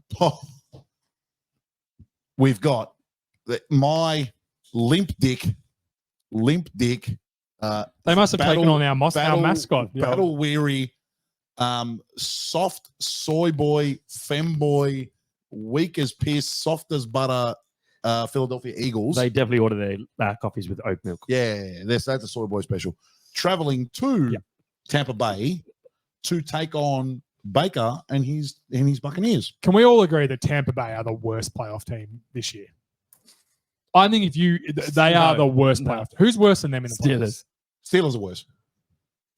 We've got my limp dick. They must have taken on our mascot. Yeah. battle weary, soft soy boy, femboy, weak as piss, soft as butter, Philadelphia Eagles. They definitely order their coffees with oat milk. Yeah, that's a soy boy special. Traveling to Yep. Tampa Bay to take on Baker and his Buccaneers. Can we all agree that Tampa Bay are the worst playoff team this year? I think they are No, the worst no. playoff. Who's worse than them in the playoffs? Steelers. Steelers are worse.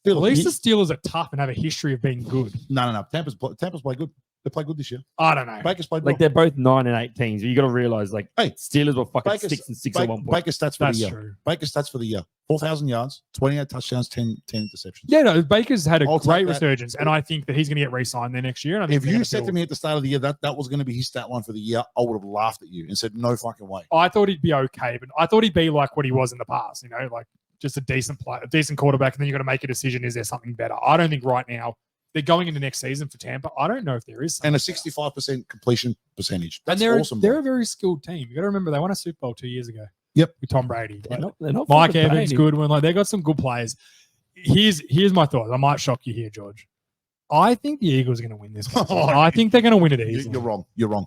At Steelers. least the Steelers are tough and have a history of being good. No. Tampa's play good. They play good this year. I don't know. Baker's played Like well. they're both 9-8 teams. You got to realize, like, Hey, Steelers were fucking Baker's- 6-6 at one point. Baker's stats for That's the year. true. Baker's stats for the year: 4,000 yards, 28 touchdowns, 10 interceptions. Yeah, no, Baker's had a I'll take great that. resurgence, and I think that he's going to get re-signed there next year. And I think If they're you gonna said to build. me at the start of the year that was going to be his stat line for the year, I would have laughed at you and said, "No fucking way." I thought he'd be okay, but I thought he'd be like what he was in the past. You know, like just a decent player, a decent quarterback, and then you got to make a decision: is there something better? I don't think right now they're going into next season for Tampa. I don't know if there is. And a something better. 65% completion percentage. That's and they're awesome. they're bro. a very skilled team. You got to remember they won a Super Bowl 2 years ago. Yep. With Tom Brady. They're Like, not Mike fucking Evans bad. good one. Like they got some good players. Here's my thoughts. I might shock you here, George. I think the Eagles are going to win this one. I think they're going to win it easily. You're wrong. You're wrong.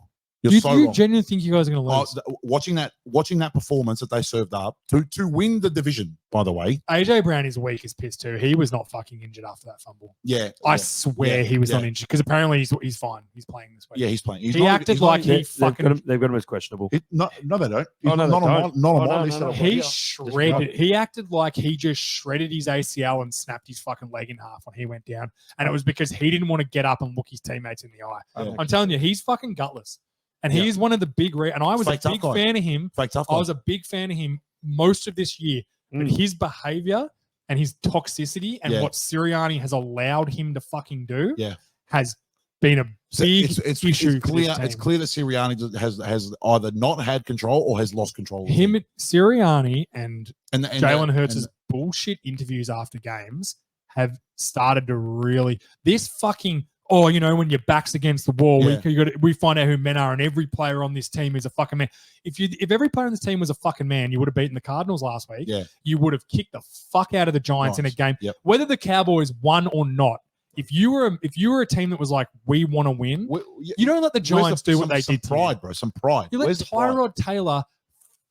You're Do you, so do you wrong. genuinely think you guys are going to Oh, lose? watching that performance that they served up to win the division, by the way. AJ Brown is weak as piss too. He was not fucking injured after that fumble. Yeah, I yeah, swear yeah, he was yeah. not injured because apparently he's fine. He's playing this week. yeah, he's playing. He's He acted he's not like even- he fucking they've got him as questionable. no, they don't. He's Oh, no, not they on my, don't. not on Oh, my no, list. no, that no. I've got he here. shredded. He acted like he just shredded his ACL and snapped his fucking leg in half when he went down, and it was because he didn't want to get up and look his teammates in the eye. Yeah. I'm telling you, he's fucking gutless, and Yeah. he is one of the big. And I was Fake a tough big guy. fan of him. Fake tough I guy. was a big fan of him most of this year, but Mm. his behavior and his toxicity and Yeah. what Sirianni has allowed him to fucking do Yeah. has been a So big it's issue. clear. For this It's team. clear that Sirianni has either not had control or has lost control. of the Him, team. Sirianni, and and Jalen Hurts' and- bullshit interviews after games have started to really this fucking when your back's against the wall, Yeah. we find out who men are, and every player on this team is a fucking man. If every player on this team was a fucking man, you would have beaten the Cardinals last week. Yeah. You would have kicked the fuck out of the Giants in a game. Yep. Whether the Cowboys won or not, if you were a team that was like, we want to win, you don't let the Where's Giants do what they some did. to pride, bro. Some pride. you let Where's the pride? Tyrod Taylor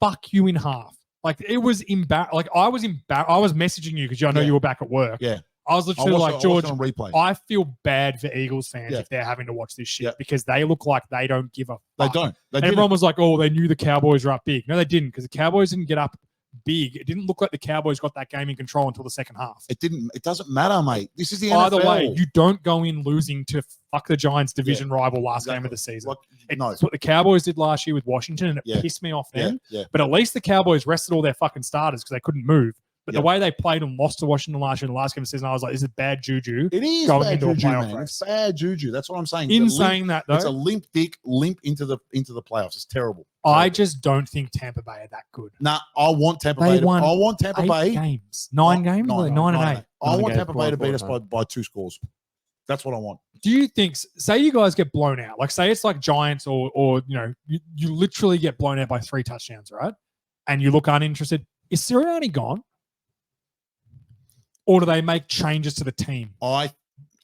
fuck you in half. Like it was embarrassing. Like I was embarrassed. I was messaging you because I know Yeah. you were back at work. Yeah. I was I literally watched like, it- I George, watched it on replay. I feel bad for Eagles fans Yeah. if they're having to watch this shit Yeah. because they look like they don't give a They fuck. don't. They And didn't. everyone was like, oh, they knew the Cowboys were up big. No, they didn't because the Cowboys didn't get up big. It didn't look like the Cowboys got that game in control until the second half. It didn't. It doesn't matter, mate. This is the Either NFL. way, you don't go in losing to fuck the Giants division rival last game of the season. Like, It's no. what the Cowboys did last year with Washington, and it Yeah. pissed me off Yeah, then. yeah. But at least the Cowboys rested all their fucking starters because they couldn't move. But Yep. the way they played and lost to Washington last year in the last game of the season, I was like, this is bad juju. It is going bad into a juju, playoff man. race. It's bad juju. That's what I'm saying. In It's a limp- saying that, it's a though, limp dick limp into the playoffs. It's terrible. I just don't think Tampa Bay are that good. Nah, I want Tampa They Bay. won I want Tampa 8 Bay. games, 9 games, No, Like no, 9 and no, 8. no. I Nine want games, Tampa Bay to beat us 4 by 2 scores. That's what I want. Do you think, say you guys get blown out, like say it's like Giants or you literally get blown out by 3 touchdowns, right? And you look uninterested. Is Sirianni gone? Or do they make changes to the team? I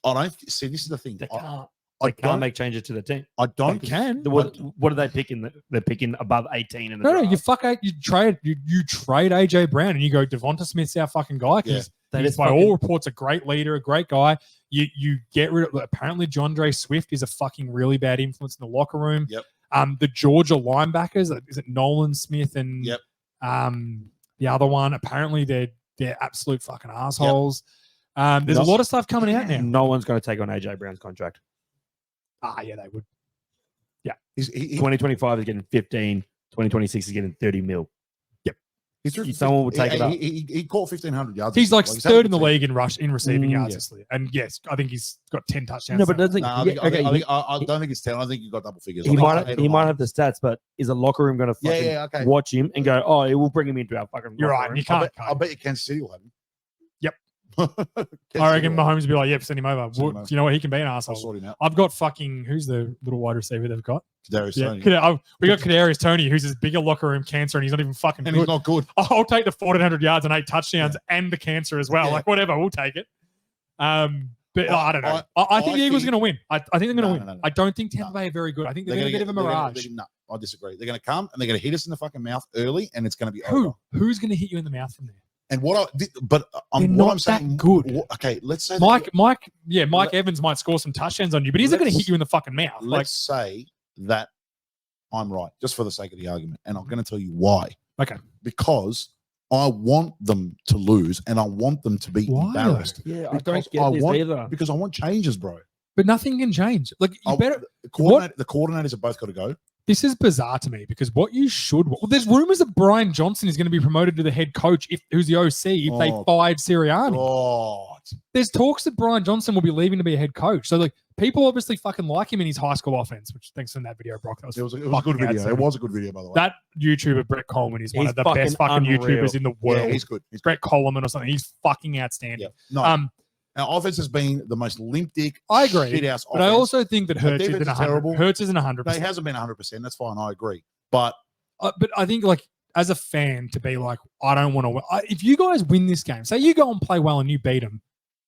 don't see. This is the thing. They I can't. I They can't don't. make changes to the team. I They don't. can. What are they picking? They're picking above 18 in the No, draft. you fuck out. You trade AJ Brown and you go Devonta Smith's our fucking guy because They he's just by fucking- all reports a great leader, a great guy. You get rid of apparently Jondre Swift is a fucking really bad influence in the locker room. Yep. The Georgia linebackers, is it Nolan Smith and Yep. the other one? Apparently they're absolute fucking assholes. There's a lot of stuff coming out now. No one's going to take on AJ Brown's contract. Yeah, they would. He 2025 is getting 15. 2026 is getting 30 mil. Someone would take it up. He caught 1,500 yards. He's like he's third in the had a good league in receiving Mm, yards yeah. this year. And yes, I think he's got 10 touchdowns. No, but now. doesn't team. Nah, I don't think it's 10. I think you got double figures. he I think might eight or he might nine. have the stats, but is a locker room going to fucking okay. watch him and go, oh, we'll bring him into our fucking You're locker right. room." You can't. I bet you Kansas City will have him. Yep. Kansas I City reckon will have him. Mahomes would be like, yep, send him over. Send him over. You know what? He can be an I'll asshole. sort him out. I've got fucking, who's the little wide receiver they've got? Darius Yeah, Toney. we got Kadarius Tony, who's this bigger locker room cancer, and he's not even fucking And he's good. not good. I'll take the 1,400 yards and 8 touchdowns and the cancer as well. Yeah. Like, whatever, we'll take it. But I don't know. I I think the Eagles are think- going to win. I think they're going to No, win. no, no. I don't think Tampa Bay are very good. I think they're going to get a bit of a mirage. No, I disagree. They're going to come and they're going to hit us in the fucking mouth early, and it's going to be Who? over. Who's going to hit you in the mouth from there? And what I did, but They're I'm not what I'm saying. that good. Okay, let's say Mike Evans might score some touchdowns on you, but he's not going to Let's- hit you in the fucking mouth. Let's Like, say that I'm right, just for the sake of the argument, and I'm going to tell you why. Okay. Because I want them to lose, and I want them to be Why, though? embarrassed. Yeah, I Because don't get I this want- either. Because I want changes, bro. but nothing can change. Like, you I- better. the coordinators have both got to go. This is bizarre to me because what you should. Well, there's rumors that Brian Johnson is going to be promoted to the head coach who's the OC if they Oh, fired Sirianni. God. There's talks that Brian Johnson will be leaving to be a head coach. So like people obviously fucking like him in his high school offense. Which thanks for that video, Brock. That was It was a fucking good video. outstanding. It was a good video, by the way. That YouTuber Brett Coleman is one He's of the best fucking fucking unreal. YouTubers in the yeah, world. he's good. He's good. Brett Coleman or something. He's fucking outstanding. Yeah. No, our offense has been the most limp dick. I agree, shit-house but I offense. also think that Our Hurts defense isn't is 100. terrible. Hurts isn't 100. No, he hasn't been 100%. That's fine. I agree. But But I think like as a fan to be like, I don't want to win. If you guys win this game, say you go and play well and you beat them,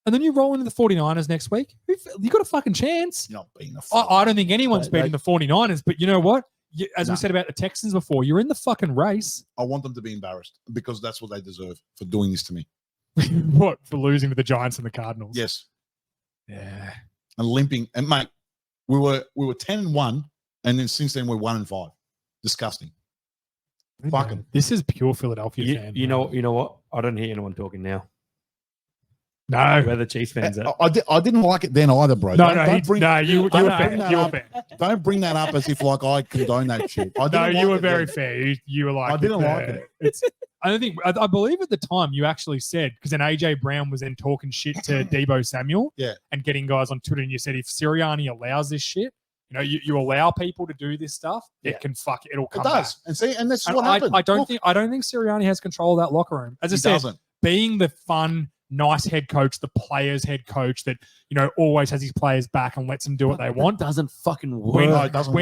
and then you roll into the 49ers next week, you got a fucking chance. you're not being a I don't think anyone's They- beating the 49ers, but you know what? as No. we said about the Texans before, you're in the fucking race. I want them to be embarrassed because that's what they deserve for doing this to me. What, for losing to the Giants and the Cardinals? Yes, Yeah. and limping. And mate, we were 10-1, and then since then we're 1-5. Disgusting. Fucking. This is pure Philadelphia fan. You know what? I don't hear anyone talking now. No. Where the Chiefs fans at? I didn't like it then either, bro. No, Don't you were don't fair. bring that You were up. fair. Don't bring that up as if like I condone that shit. I No, didn't you like were it very then. fair. You were like, I didn't like it. It's. I don't think. I believe at the time you actually said, because then AJ Brown was then talking shit to Debo Samuel, Yeah. and getting guys on Twitter, and you said if Sirianni allows this shit, you allow people to do this stuff, Yeah. it'll It come does. back. And see, and that's And what happened. I don't Look, think Sirianni has control of that locker room. As I he said, doesn't. being the fun, nice head coach, the players' head coach that always has his players back and lets them do what they want. Doesn't fucking work. When, No, it doesn't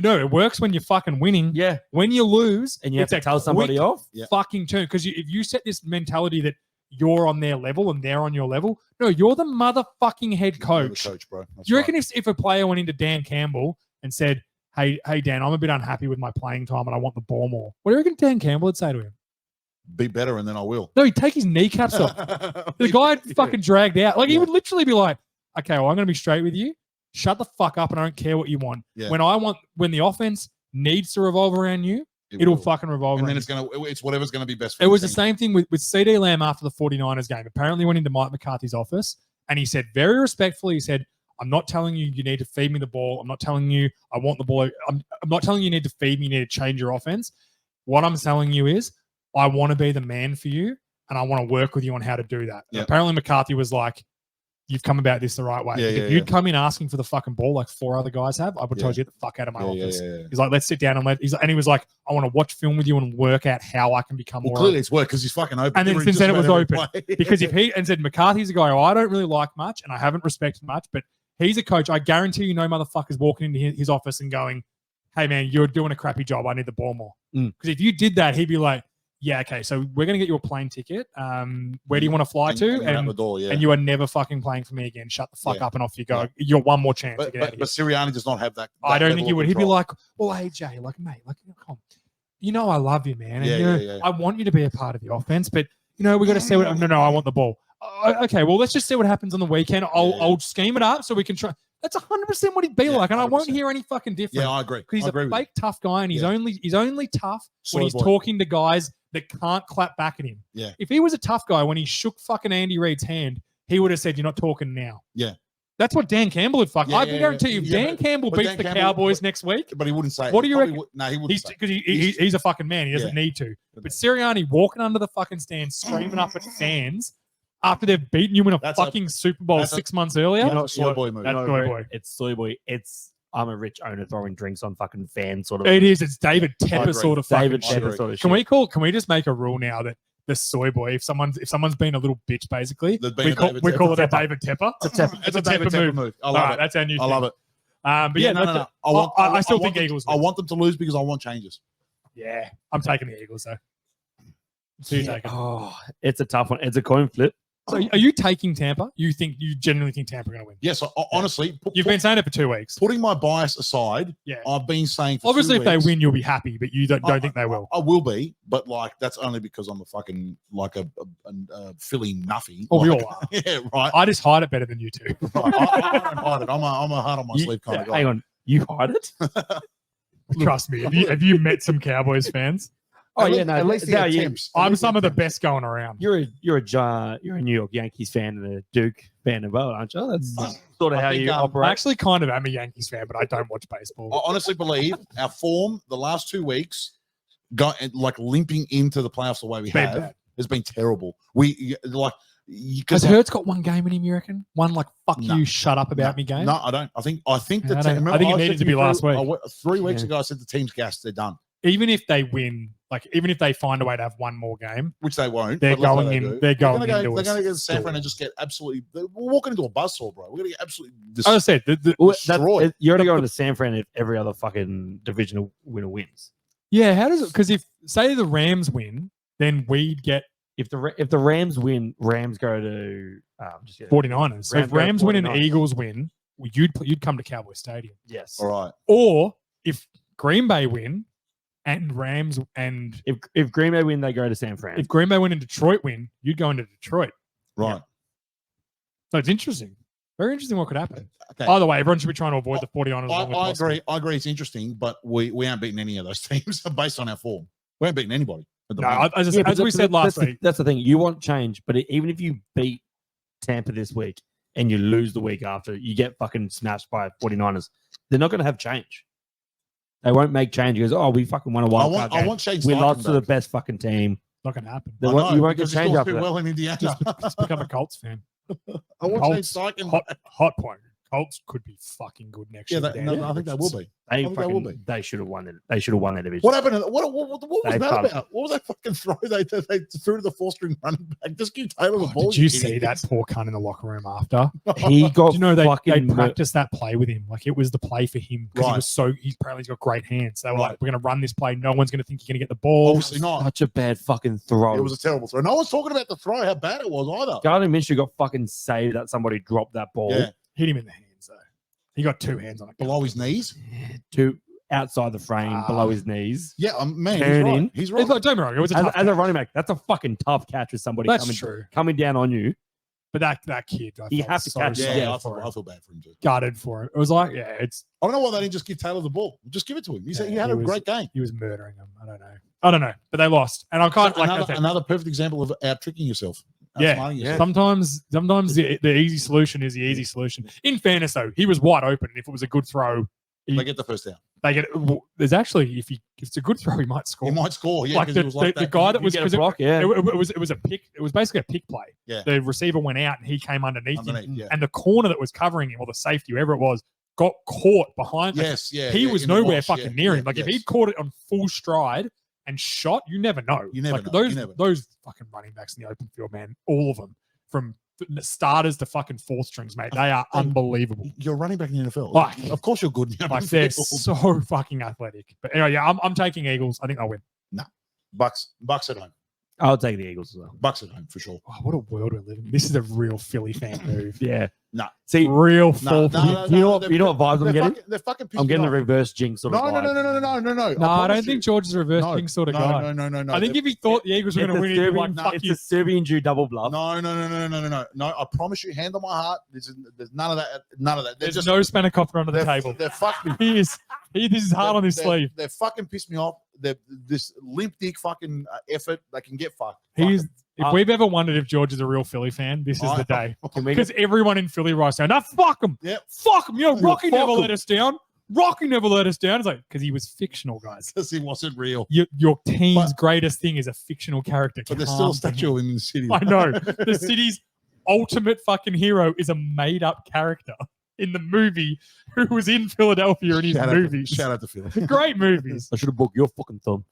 no, it works when you're fucking winning. Yeah, When you lose, and you have it's to a tell somebody quick off. Yeah. fucking turn. Because if you set this mentality that you're on their level and they're on your level, no, you're the motherfucking head You're the coach. bro. That's Do you right. reckon if a player went into Dan Campbell and said, hey Dan, I'm a bit unhappy with my playing time and I want the ball more, what do you reckon Dan Campbell would say to him? Be better, and then I will. No, he'd take his kneecaps off. The guy fucking dragged out. Like, he Yeah. would literally be like, okay, well, I'm going to be straight with you. Shut the fuck up and I don't care what you want. Yeah. When the offense needs to revolve around you, It it'll will. fucking revolve And around then you. it's whatever's gonna be best for It was the the team. same thing with CD Lamb after the 49ers game. Apparently went into Mike McCarthy's office and he said very respectfully, he said, I'm not telling you need to feed me the ball. I'm not telling you I want the ball. I'm not telling you need to feed me, you need to change your offense. What I'm telling you is I want to be the man for you and I want to work with you on how to do that. Yeah. Apparently McCarthy was like, you've come about this the right way. Yeah, If yeah, you'd come in asking for the fucking ball like 4 other guys have, I would Yeah. tell you get the fuck out of my Yeah, office. yeah. He's like, let's sit down and he was like, I want to watch film with you and work out how I can become Well, more. clearly it's worked because he's fucking open. And then every- since just then it was about every open. play. Because if he and said McCarthy's a guy who I don't really like much and I haven't respected much, but he's a coach. I guarantee you no motherfuckers walking into his office and going, hey man, you're doing a crappy job. I need the ball more. Mm. Because if you did that, he'd be like, yeah, okay, so we're going to get you a plane ticket. Where do you want to fly to? you're out the door, yeah. And you are never fucking playing for me again. Shut the fuck Yeah. up and off you go. Yeah. You're one more chance to but, get out of but, here. but Sirianni does not have that. I don't level think he of would. He'd be control. like, well, hey, Jay, like, mate, like, come on. I love you, man. And Yeah, yeah. I want you to be a part of the offense, but, we got to see what. No, I want the ball. Okay, well, let's just see what happens on the weekend. I'll scheme it up so we can try. That's 100% what he'd be Yeah, like, and I won't 100%. hear any fucking different. Yeah, I agree. Because he's I agree a with fake tough guy, and he's Yeah. only tough when Soy he's boy. talking to guys that can't clap back at him. Yeah. If he was a tough guy when he shook fucking Andy Reid's hand, he would have said, "You're not talking now." Yeah. That's what Dan Campbell would fuck. Yeah, I yeah, guarantee you, if yeah, Dan Campbell but beats Dan the Campbell- Cowboys next week, you. But he wouldn't say it. What do you Probably reckon? No, he wouldn't he's say it. because he's a fucking man. He doesn't Yeah. need to. But Sirianni walking under the fucking stand, screaming up at fans after they've beaten you in a That's a- fucking Super Bowl that's a- 6 months earlier. That's a soy boy move. That's No, soy Brett, boy. It's soy boy. It's I'm a rich owner throwing drinks on fucking fans sort of. It is. It's David I Tepper agree. sort of David fucking shit. Tepper sort of Can shit. we just make a rule now that the soy boy, if someone's been a little bitch, basically, There's been we a call, David we call it a Tepper. David Tepper. It's a David Tepper move. I All love right, it. that's our new I thing. love it. But yeah, no. that's- I still want think Eagles I win. want them to lose because I want changes. Yeah, I'm taking the Eagles though. So you take it. Oh, it's a tough one. It's a coin flip. So are you taking Tampa? You genuinely think Tampa are going to win? Yes, honestly, You've been saying it for 2 weeks. putting my bias aside. Yeah. I've been saying for Obviously, 2 if they weeks, win, you'll be happy, but you don't think they will. I will be, but like that's only because I'm a fucking like a Philly nuffy. Oh, we Like- all are. Yeah, right. I just hide it better than you two. Right. I don't hide it. I'm a heart on my You- sleeve kind of guy. Hang on, you hide it? Trust me. Have you met some Cowboys fans? Oh At yeah, least- no. at least he no, you, attempts. I'm some of the best going around. you're a New York Yankees fan and a Duke fan as well, aren't you? That's sort of I how think, you I operate. actually kind of am a Yankees fan, but I don't watch baseball. I honestly believe our form the last 2 weeks, got like limping into the playoffs the way we Been have, bad. has been terrible. We like you Has could. Hurts got one game in him, you reckon? One like fuck No. you, shut up about me game? No, I don't. I think Yeah, that I don't- remember I think it said needed to you be last week. 3 weeks Yeah. ago, I said the team's gassed. They're done, Even if they win, like even if they find a way to have one more game, which they won't. they're but let's say going they in. do. They're going They're gonna into go. They're going to get storm. San Fran and just get absolutely. We're walking into a buzzsaw, bro. We're going to get absolutely As I said, Well, destroyed. you're only going to San Fran if every other fucking divisional winner wins. yeah. How does it? Because if say the Rams win, then we'd get If the Rams win, Rams go to just get 49ers. So if Rams go Rams win and 49ers. Eagles win, you'd come to Cowboy Stadium. yes. All right. Or if Green Bay win and Rams and If Green Bay win, they go to San Fran. if Green Bay win and Detroit win, you'd go into Detroit. Right. So it's interesting. Very interesting what could happen. Okay. Either way, everyone should be trying to avoid the 49ers. as long as I possible. agree. I agree. It's interesting, but we aren't beating any of those teams based on our form. We aren't beating anybody. At the No, moment. as, Yeah, but as we that's- said last that's week, that's the thing. You want change, but even if you beat Tampa this week and you lose the week after, you get fucking smashed by 49ers. They're not going to have change. They won't make change. Because we fucking won a I wild want, card I game. want Shane We Steichen lost to the back. best fucking team. not going to happen. They I won't- know, you won't get because he change scores after too that. well in Indiana. Just become a Colts fan. I want Colts, Shane Steichen hot, back. hot point. Colts could be fucking good next Yeah, year. that, no, I think they will be. They think they will be. they should have won it. They should have won that division. What happened? What was They that fucked. about? What was that fucking throw they threw to the four-string running back? Just give Taylor the ball. Did you see that poor cunt in the locker room after? He got Do you know they fucking practiced that play with him? Like it was the play for him because he Right. was he's apparently got great hands. They were Right. like, we're going to run this play. No one's going to think you're going to get the ball. Obviously not. such a bad fucking throw. It was a terrible throw. No one's talking about the throw, how bad it was either. Gardner Minshew got fucking saved that somebody dropped that ball Yeah, Hit him in the hands though. He got two hands on it. below his knees. to outside the frame, below his knees. Yeah, man, he's Turn right. in. He's right. It's like, don't get me wrong, it was a As, tough as a catch. running back, that's a fucking tough catch with somebody That's true. coming down on you. But that kid, I You felt have to so catch it. sorry Yeah, I for feel, him. I feel bad for him too. Gutted for him. It was like, yeah, it's I don't know why they didn't just give Taylor the ball. Just give it to him. He said he Yeah, had he a was- great game. he was murdering them. I don't know, but they lost, and I can't like I another, said, another perfect example of out tricking yourself. Yeah, Outsmarting yourself. sometimes the easy solution is the easy solution. In fairness, though, he was wide open. If it was a good throw, They get the first down. they get. There's actually if it's a good throw, he might score. He might score. Yeah, Like because the- he was like the that. guy that You was get a 'cause block, yeah. it was a pick. It was basically a pick play. Yeah. The receiver went out and he came underneath him, Underneath, yeah. and the corner that was covering him or the safety, whoever it was, got caught behind. like, Yes, yeah. he yeah, was in the nowhere box, fucking yeah, near yeah, him. Like if yes. he'd caught it on full stride and shot, you never know. You never like know, those you never know. those fucking running backs in the open field, man, all of them, from starters to fucking fourth strings, mate, they are And- unbelievable. You're running back in the NFL. Like- of course you're good. In the Like open they're field. so fucking athletic. But anyway, yeah, I'm taking Eagles. I think they'll win. Bucks at home. I'll take the Eagles as well. Bucks at home for sure. Oh, what a world we live in. This is a real Philly fan move. Yeah. No. See, Real No, full. no, you know what? they're- You know what vibes I'm they're getting? They're fucking pissed I'm me getting the off. reverse jinx sort of No, vibe. No, I promise don't you. think George is a reverse No, king sort of no, guy. No. I think if he thought the Eagles were going to win, he'd be like, fuck it's you. a Serbian Jew double bluff. No. I promise you, hand on my heart. There's none of that. None of that. They're There's just no Spanakopter under the table. They're fucking. This is hard on his sleeve. They're fucking pissed me off. They're this limp dick fucking effort. They can get fucked. He's. Fuck If we've ever wondered if George is a real Philly fan, this is the day. Can we Because everyone in Philly right now, no, fuck him. Yep. Fuck him. You know, Yeah, Rocky fuck never him. let us down. Rocky never let us down. It's like, because he was fictional, guys. because he wasn't real. Your team's But- greatest thing is a fictional character. But there's still a Calm statue down. of him in the city. I know. The city's ultimate fucking hero is a made up character in the movie who was in Philadelphia in his Shout out- movies. Shout out to Phil. Great movies. I should have booked your fucking thumb.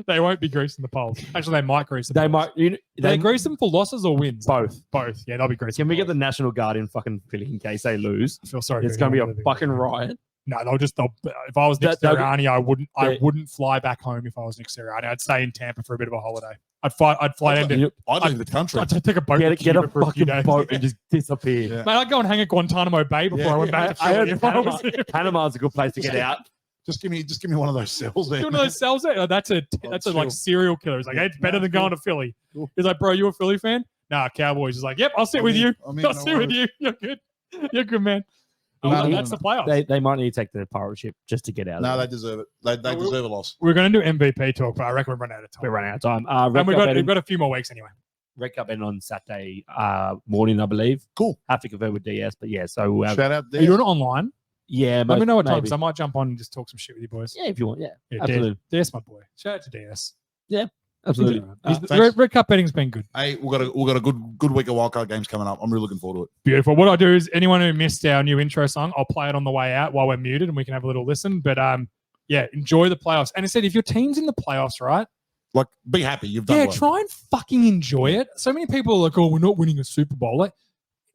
They won't be greasing the poles. Actually, they might grease them. They might. You know, Do they grease them for losses or wins? both. Both. Yeah, they'll be greasing. Can we get the poles. National Guard in fucking Philly in case they lose? I feel sorry. It's for going to be anyone a living fucking there. riot. No, if I was Nick They'll- Sirianni, I they- wouldn't fly back home if I was Nick Sirianni. I'd stay in Tampa for a bit of a holiday. I'd fly them to. You I'd leave the country. I'd take a boat. to get a Cuba for a few fucking days. boat and just disappear. Yeah. Man, I'd go and hang at Guantanamo Bay before Yeah, I went yeah. back to I Philly. heard if I was Panama, Panama's a good place to get out. Just give me one of those cells there. One of those cells there. That's a chill. like serial killer. He's like, hey, it's better than going to Philly. Cool. He's like, bro, you a Philly fan? Nah, Cowboys. He's like, yep, I'll sit with you. I'm in, I'll no sit with worries. you. You're good. You're good, man. No, Oh, no, that's no. the playoffs. They might need to take the pirate ship just to get out. No, of they it. deserve it. They No, we- deserve a loss. We're going to do MVP talk, but I reckon we've run out of time. We're running out of time. And Red we've got a few more weeks anyway. Cup ending on Saturday morning, I believe. Cool. Have to confirm with DS, but yeah. So Shout out Are there. you doing it online? yeah, Let me know what time, maybe. because I might jump on and just talk some shit with you boys. Yeah, if you want. Yeah, Yeah, absolutely. DS, my boy. Shout out to DS. absolutely. He's- thanks. Red Cup betting's been good. Hey, we've got a good week of wildcard games coming up. I'm really looking forward to it. Beautiful. What I'll do is anyone who missed our new intro song, I'll play it on the way out while we're muted and we can have a little listen. But yeah, enjoy the playoffs. And I said, if your team's in the playoffs, right? Like, be happy. You've done Yeah, well. try and fucking enjoy it. So many people are like, oh, we're not winning a Super Bowl. Like,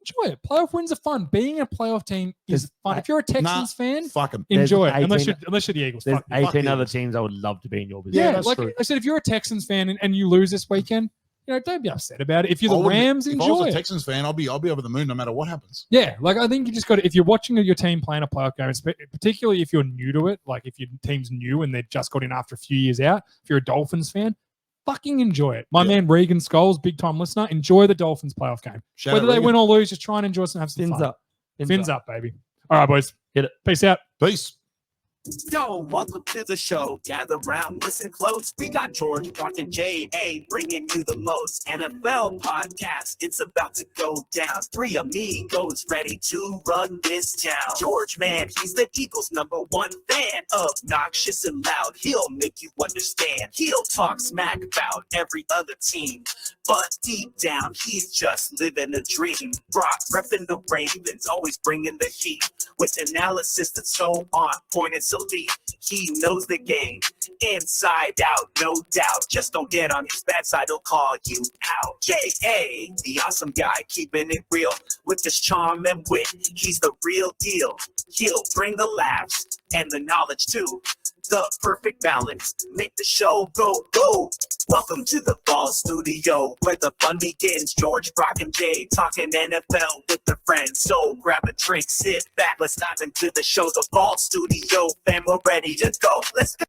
enjoy it. Playoff wins are fun. Being a playoff team is There's- fun. If you're a Texans fan, Fuck 'em. There's enjoy it. Unless 18 you're the Eagles. There's Fuck you. 18 the other Eagles. teams I would love to be in your position. Yeah, Yeah, that's like true. I said, if you're a Texans fan and you lose this weekend, don't be upset about it. If you're I the wouldn't- Rams, if I enjoy was a it. Texans fan, I'll be over the moon no matter what happens. Yeah, like I think you just got to, if you're watching your team playing a playoff game, particularly if you're new to it, like if your team's new and they've just got in after a few years out, if you're a Dolphins fan, fucking enjoy it. My man Regan Scholes, big time listener, enjoy the Dolphins playoff game. Shout Whether out they Regan. win or lose, just try and enjoy some, have some Fins fun. up. Fins up, baby. All right, boys. Hit it. Peace out. Peace. Yo, welcome to the show. Gather round, listen close. We got George, Brock, and J.A. bringing you the most NFL podcast. It's about to go down. Three amigos ready to run this town. George, man, he's the Eagles' #1 fan. Obnoxious and loud, he'll make you understand. He'll talk smack about every other team, but deep down, he's just living a dream. Brock, repping the Ravens, always bringing the heat with analysis that's so on point and so deep. He knows the game inside out, no doubt. Just don't get on his bad side, he'll call you out. J.A., the awesome guy, keeping it real with his charm and wit. He's the real deal. He'll bring the laughs and the knowledge too. The perfect balance, make the show go. Welcome to the Ball Studio, where the fun begins. George, Brock, and Jay talking NFL with their friends. So grab a drink, sit back, let's dive into the show. The Ball Studio, fam, we're ready to go. Let's go.